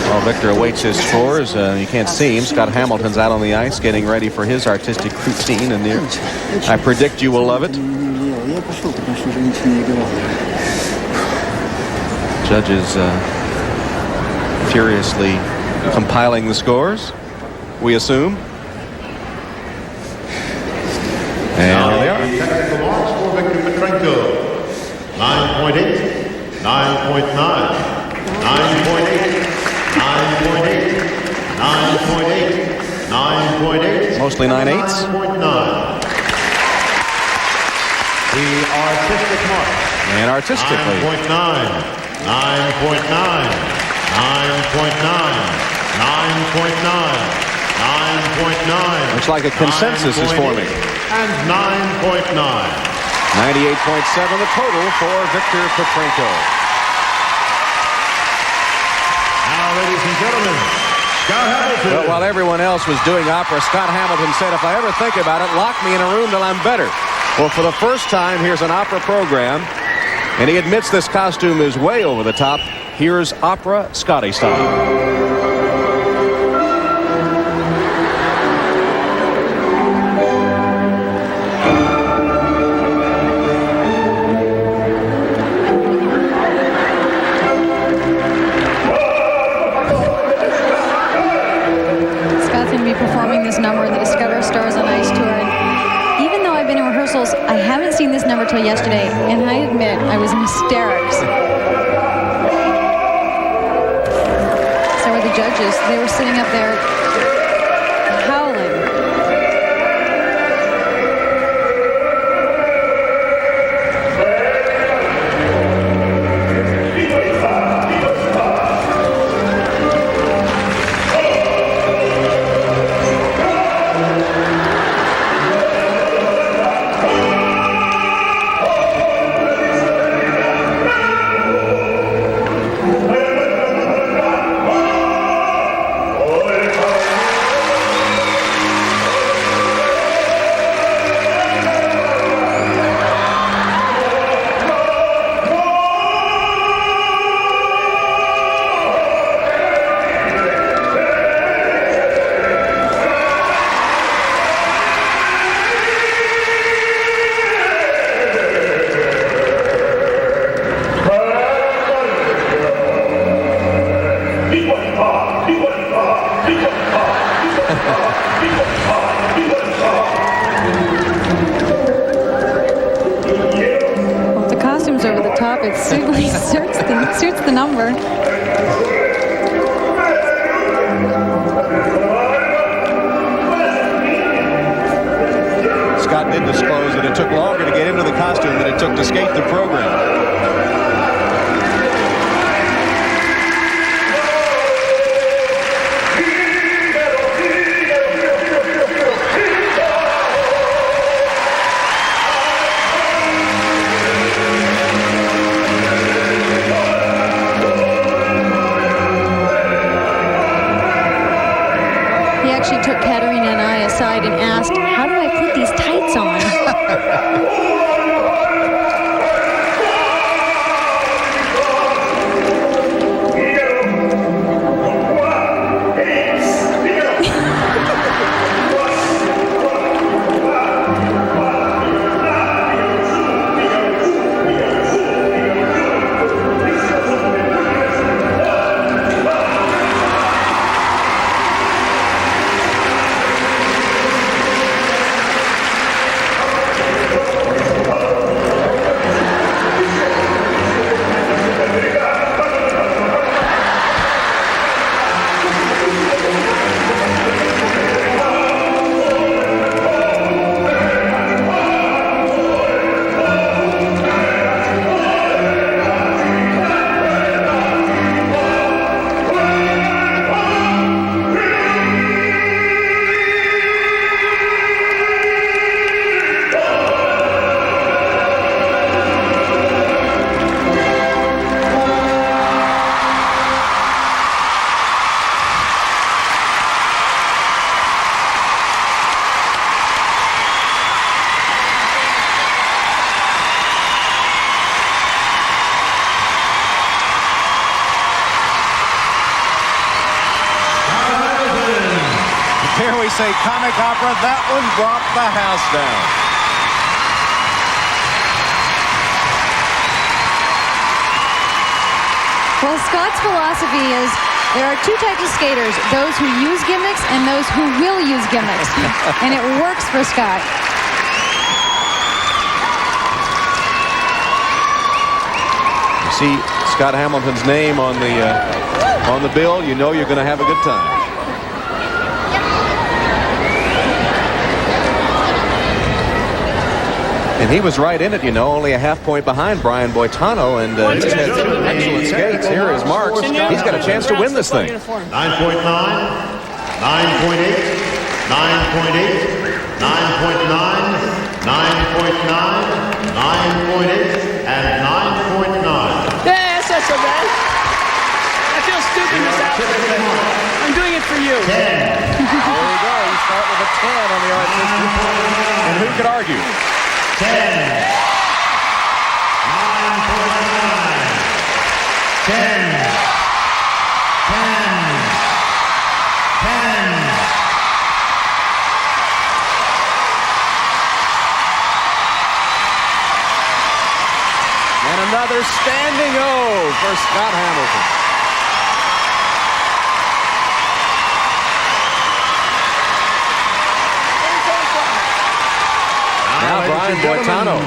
Well, Viktor awaits his scores. You can't see him. Scott Hamilton's out on the ice getting ready for his artistic routine, and I predict you will love it. Judges furiously compiling the scores, we assume. And here they are. Technical marks for Viktor Petrenko. 9.8, 9.9, 9.8, 9.8, 9.8, 9.8. Mostly 9/8s. 9.9. The artistic mark. And artistically. 9.9, 9.9, 9.9, 9.9, 9.9. Looks like a consensus is forming. And 9.9. 98.7 the total for Viktor Petrenko. Now, ladies and gentlemen, Scott Hamilton. Well, while everyone else was doing opera, Scott Hamilton said, if I ever think about it, lock me in a room till I'm better. Well, for the first time, here's an opera program, and he admits this costume is way over the top. Here's opera Scotty style. I haven't seen this number till yesterday, and I admit I was in hysterics. So were the judges. They were sitting up there howling. costume's over the top. It certainly suits the number. Scott did disclose that it took longer to get into the costume than it took to skate the program. He actually took Katarina and I aside and asked, how do I put these tights on? Here we say comic opera, that one brought the house down. Well, Scott's philosophy is there are two types of skaters, those who use gimmicks and those who will use gimmicks. And it works for Scott. You see Scott Hamilton's name on the bill, you know you're going to have a good time. And he was right in it, you know, only a half point behind Brian Boitano, and he's had two excellent skates. Here is Marks. He's got a chance to win this thing. 9.9, 9.8, 9.8, 9.9, 9.9, 9.8, and 9.9. Yeah, that's not so bad. I feel stupid this afternoon. I'm doing it for you. 10. There you go. You start with a 10 on the artistic. And who could argue? 10. 9.9. 10. 10. 10. And another standing O for Scott Hamilton. Now Brian Boitano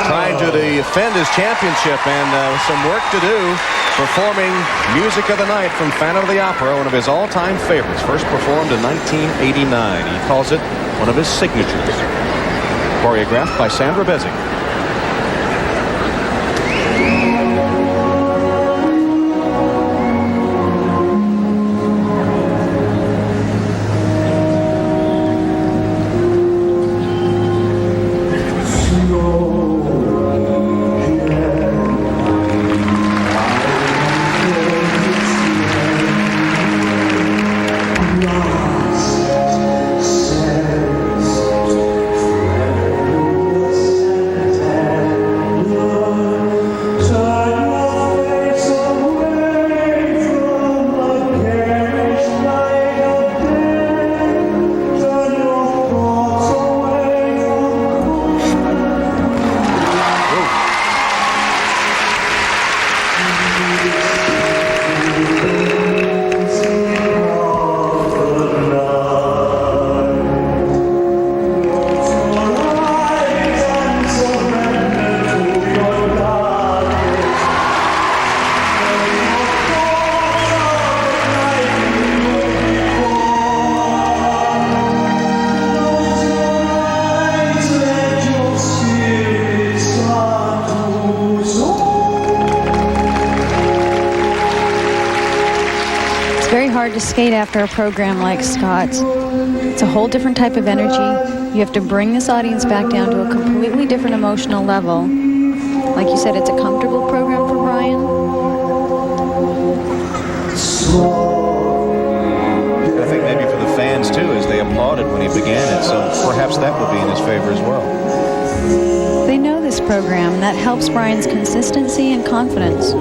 trying to defend his championship, and some work to do performing Music of the Night from Phantom of the Opera, one of his all-time favorites, first performed in 1989. He calls it one of his signatures. Choreographed by Sandra Bezing. to skate after a program like Scott's. It's a whole different type of energy. You have to bring this audience back down to a completely different emotional level. Like you said, it's a comfortable program for Brian. I think maybe for the fans, too, as they applauded when he began it, so perhaps that would be in his favor as well. They know this program, and that helps Brian's consistency and confidence.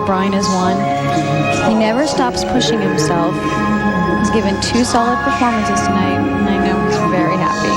Brian has won. He never stops pushing himself. He's given 2 solid performances tonight, and I know he's very happy.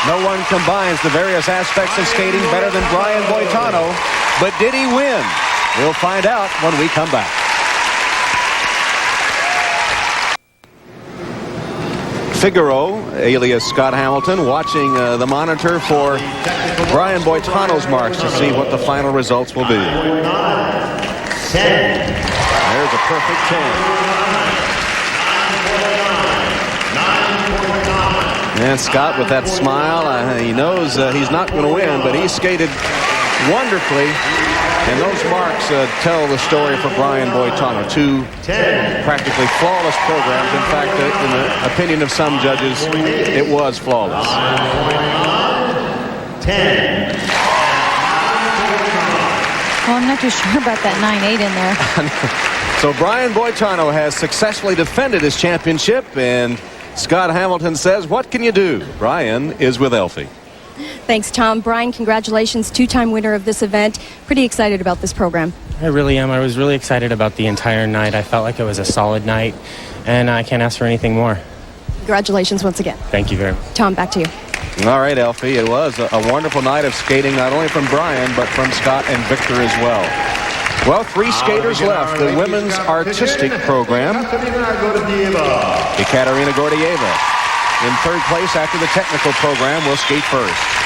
No one combines the various aspects of skating better than Brian Boitano, but did he win? We'll find out when we come back. Figaro, alias Scott Hamilton, watching the monitor for Brian Boitano's marks to see what the final results will be. There's a perfect 10. And Scott, with that smile, he knows he's not going to win, but he skated wonderfully. And those marks tell the story for Brian Boitano. 2 practically flawless programs. In fact, in the opinion of some judges, it was flawless. 10. Well, I'm not too sure about that 9-8 in there. So Brian Boitano has successfully defended his championship, and Scott Hamilton says, what can you do? Brian is with Elfie. Thanks, Tom. Brian, congratulations, 2-time winner of this event. Pretty excited about this program. I really am. I was really excited about the entire night. I felt like it was a solid night, and I can't ask for anything more. Congratulations once again. Thank you very much. Tom, back to you. All right, Elfie. It was a wonderful night of skating, not only from Brian, but from Scott and Viktor as well. Well, 3 skaters left. The women's artistic program. Katarina Gordeeva, in third place after the technical program will skate first.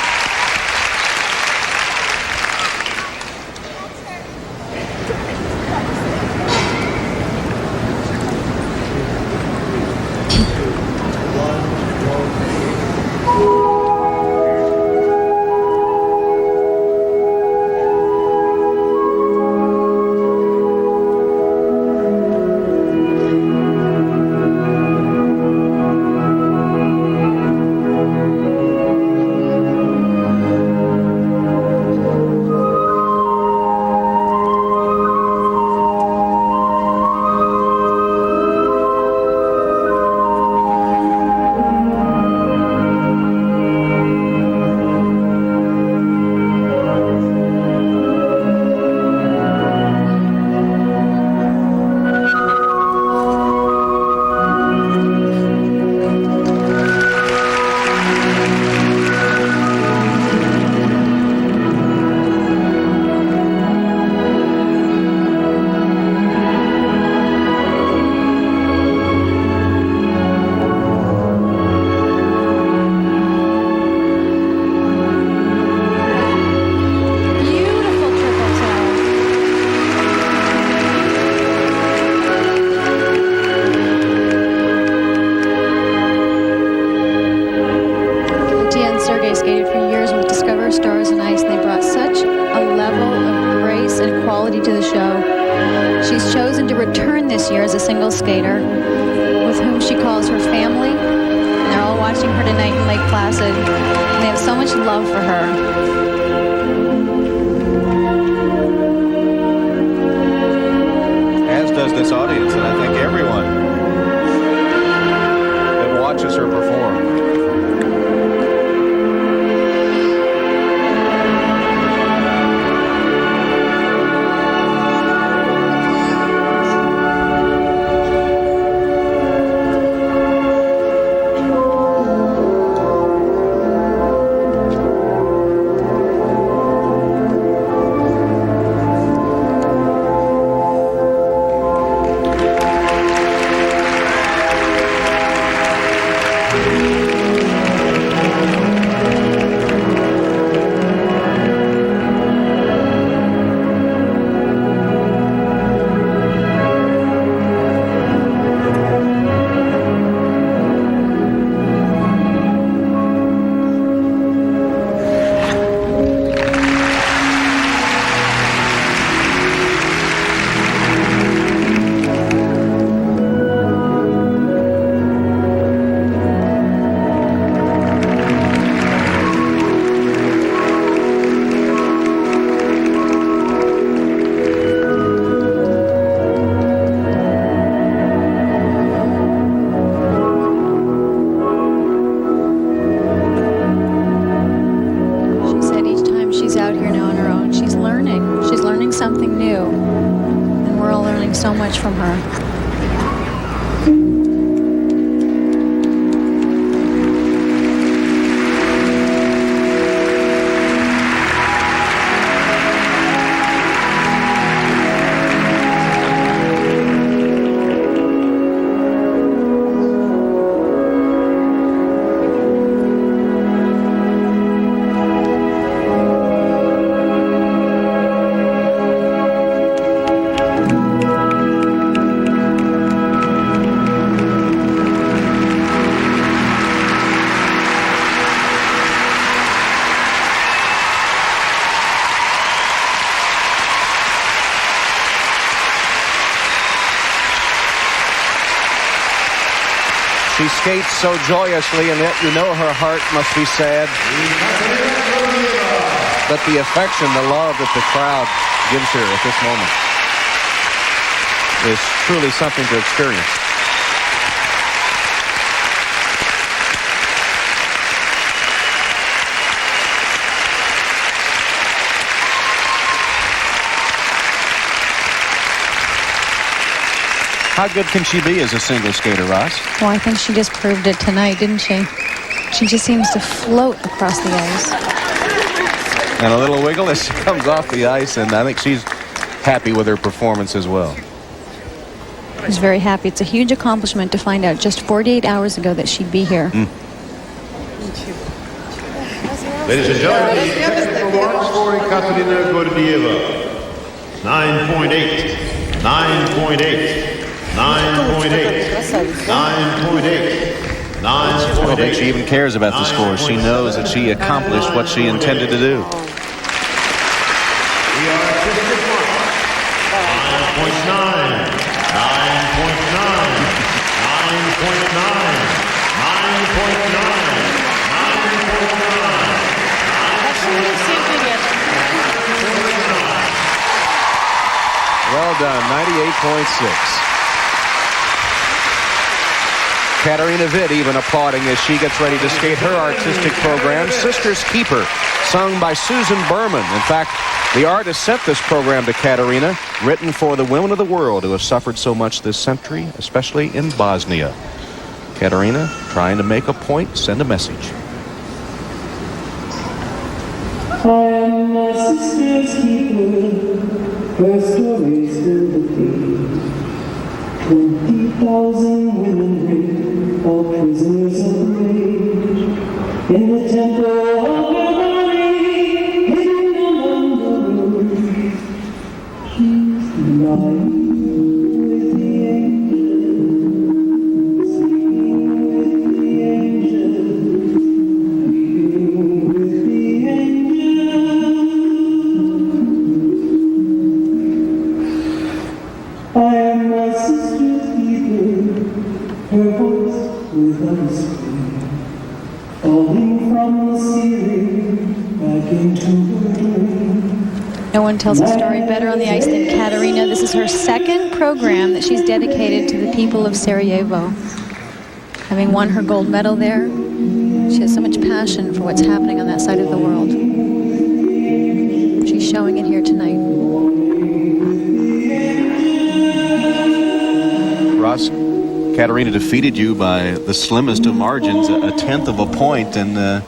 From her. She skates so joyously, and yet you know her heart must be sad. But the affection, the love that the crowd gives her at this moment is truly something to experience. How good can she be as a single skater, Ross? Well, I think she just proved it tonight, didn't she? She just seems to float across the ice. And a little wiggle as she comes off the ice, and I think she's happy with her performance as well. She's very happy. It's a huge accomplishment to find out just 48 hours ago that she'd be here. Ladies and gentlemen, the technical marks for Katarina Gordeeva. 9.8, 9.8, 9.8, 9.8. I don't think she even cares about the score. She knows that she accomplished what she intended to do. We are at 9.9, Well done, 98.6. Katarina Witt even applauding as she gets ready to skate her artistic program, Sister's Keeper, sung by Susan Berman. In fact, the artist sent this program to Katarina, written for the women of the world who have suffered so much this century, especially in Bosnia. Katarina, trying to make a point, send a message. I am my sister's keeper, her story still the theme. 20,000 women raped, all prisoners of rage. In the temple of her body, hidden among the ruins, she's lying with the angels, singing with the angels, weeping with the angels. I am my sister's keeper, her voice without a scream, falling from the ceiling back into her dream. No one tells a story better on the ice than Katarina. This is her second program that she's dedicated to the people of Sarajevo. Having won her gold medal there, she has so much passion for what's happening on that side of the world. She's showing it here tonight. Ross, Katarina defeated you by the slimmest of margins, a tenth of a point in the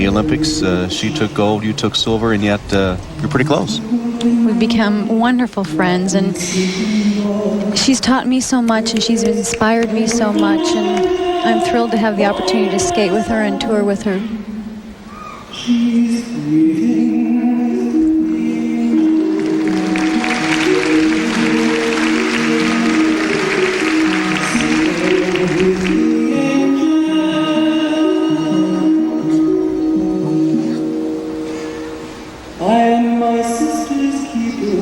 Olympics. She took gold, you took silver, and yet you're pretty close. We've become wonderful friends, and she's taught me so much, and she's inspired me so much, and I'm thrilled to have the opportunity to skate with her and tour with her. I am my sister's keeper,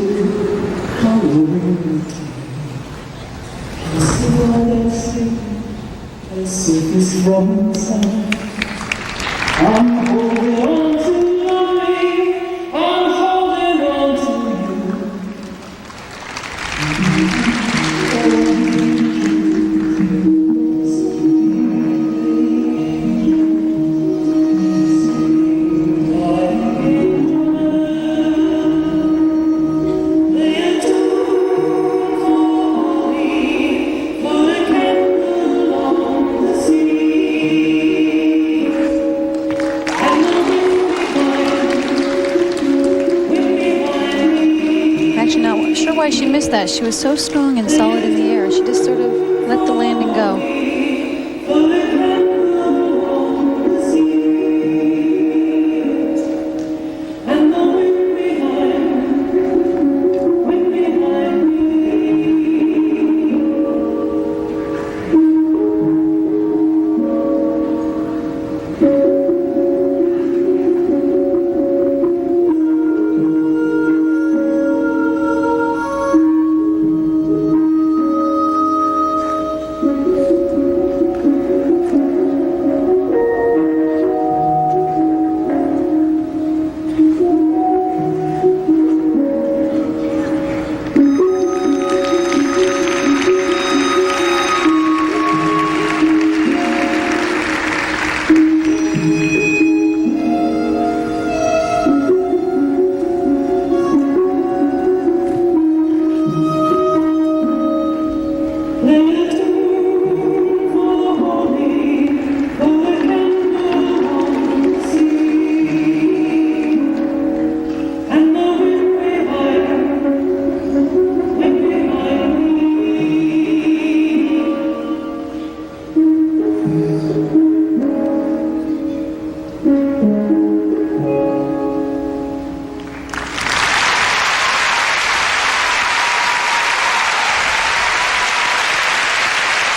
following the time. I surface from inside. I'm holding on to mommy, I'm holding on to She missed that. She was so strong and solid in the air. She just sort of let the landing go.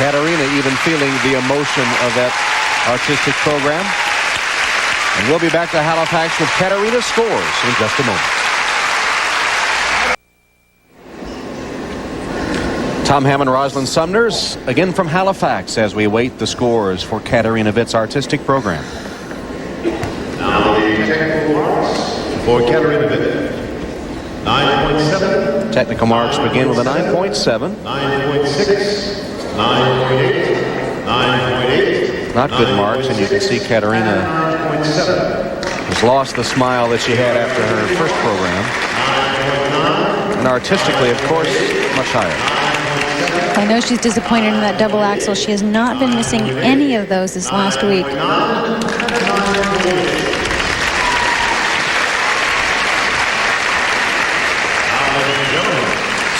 Katarina even feeling the emotion of that artistic program. And we'll be back to Halifax with Katarina's scores in just a moment. Tom Hammond, Rosalind Sumners, again from Halifax as we await the scores for Katarina Witt's artistic program. Now the technical marks for Katarina Witt. 9.7. Technical marks begin with a 9.7. 9.6. 9.8. 9.8. Not good marks, and you can see Katarina has lost the smile that she had after her first program. And artistically, of course, much higher. I know she's disappointed in that double axel. She has not been missing any of those this last week.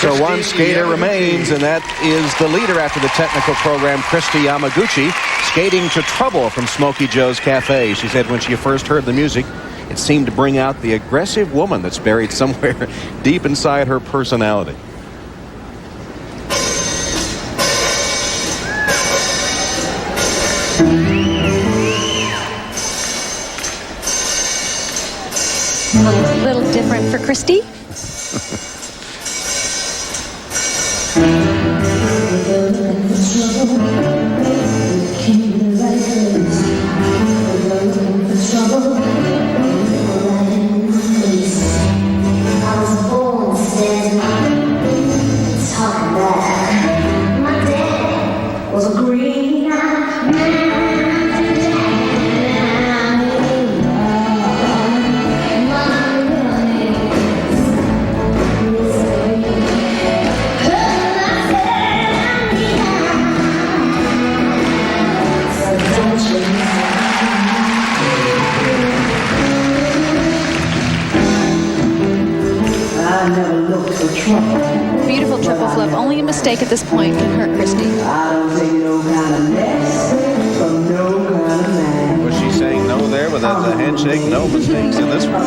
So one skater remains, and that is the leader after the technical program, Kristi Yamaguchi, skating to Trouble from Smokey Joe's Cafe. She said when she first heard the music, it seemed to bring out the aggressive woman that's buried somewhere deep inside her personality. A little different for Kristi. Beautiful triple flip. Only a mistake at this point can hurt Kristi. Was she saying no there? Was that the handshake? No mistakes in this one.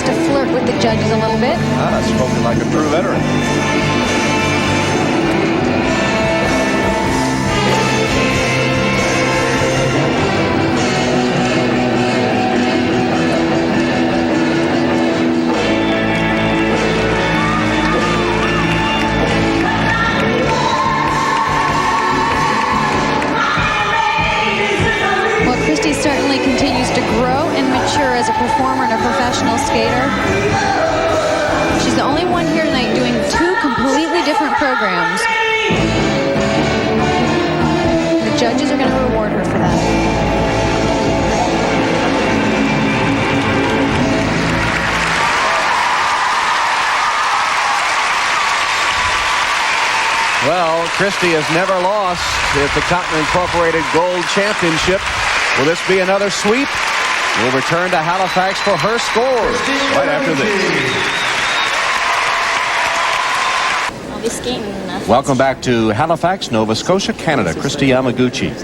To flirt with the judges a little bit. Spoken like a true veteran. Well, Kristi certainly continues to grow and mature as a performer and a professional skater. She's the only one here tonight doing two completely different programs. The judges are going to reward her for that. Well, Kristi has never lost at the Cotton Incorporated Gold Championship. Will this be another sweep? We'll return to Halifax for her scores right after this. I'll be skating. Welcome back to Halifax, Nova Scotia, Canada. Kristi Yamaguchi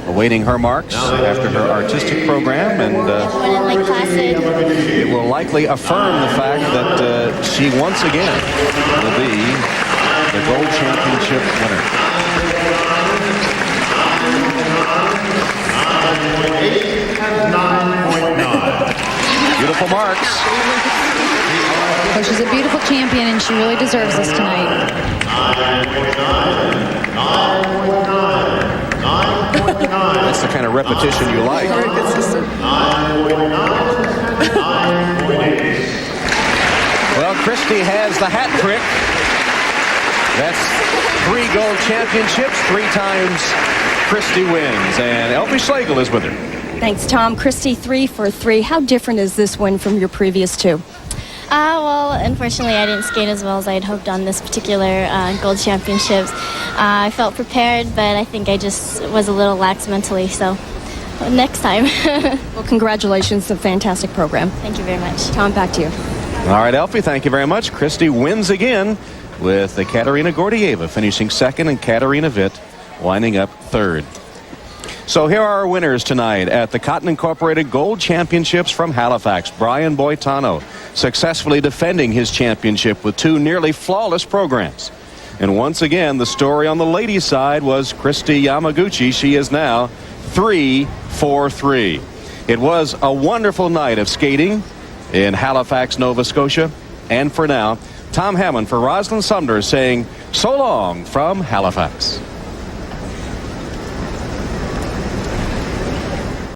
awaiting her marks after her artistic program, and it will likely affirm the fact that she once again will be the Gold Championship winner. 9.9. Beautiful marks. Well, she's a beautiful champion, and she really deserves this tonight. 9.9. That's the kind of repetition you like. 9.8. Well, Kristi has the hat trick. That's 3 gold championships, 3 times Kristi wins, and Elfie Schlegel is with her. Thanks, Tom. Kristi, 3 for 3. How different is this win from your previous 2? Well, unfortunately, I didn't skate as well as I had hoped on this particular Gold Championships. I felt prepared, but I think I just was a little lax mentally, so next time. Well, congratulations. It's a fantastic program. Thank you very much. Tom, back to you. All right, Elfie, thank you very much. Kristi wins again with the Katarina Gordeeva finishing second and Katarina Witt winding up third. So here are our winners tonight at the Cotton Incorporated Gold Championships from Halifax. Brian Boitano successfully defending his championship with 2 nearly flawless programs. And once again, the story on the ladies' side was Kristi Yamaguchi. She is now 3-4-3. It was a wonderful night of skating in Halifax, Nova Scotia. And for now, Tom Hammond for Rosalind Sumner saying so long from Halifax.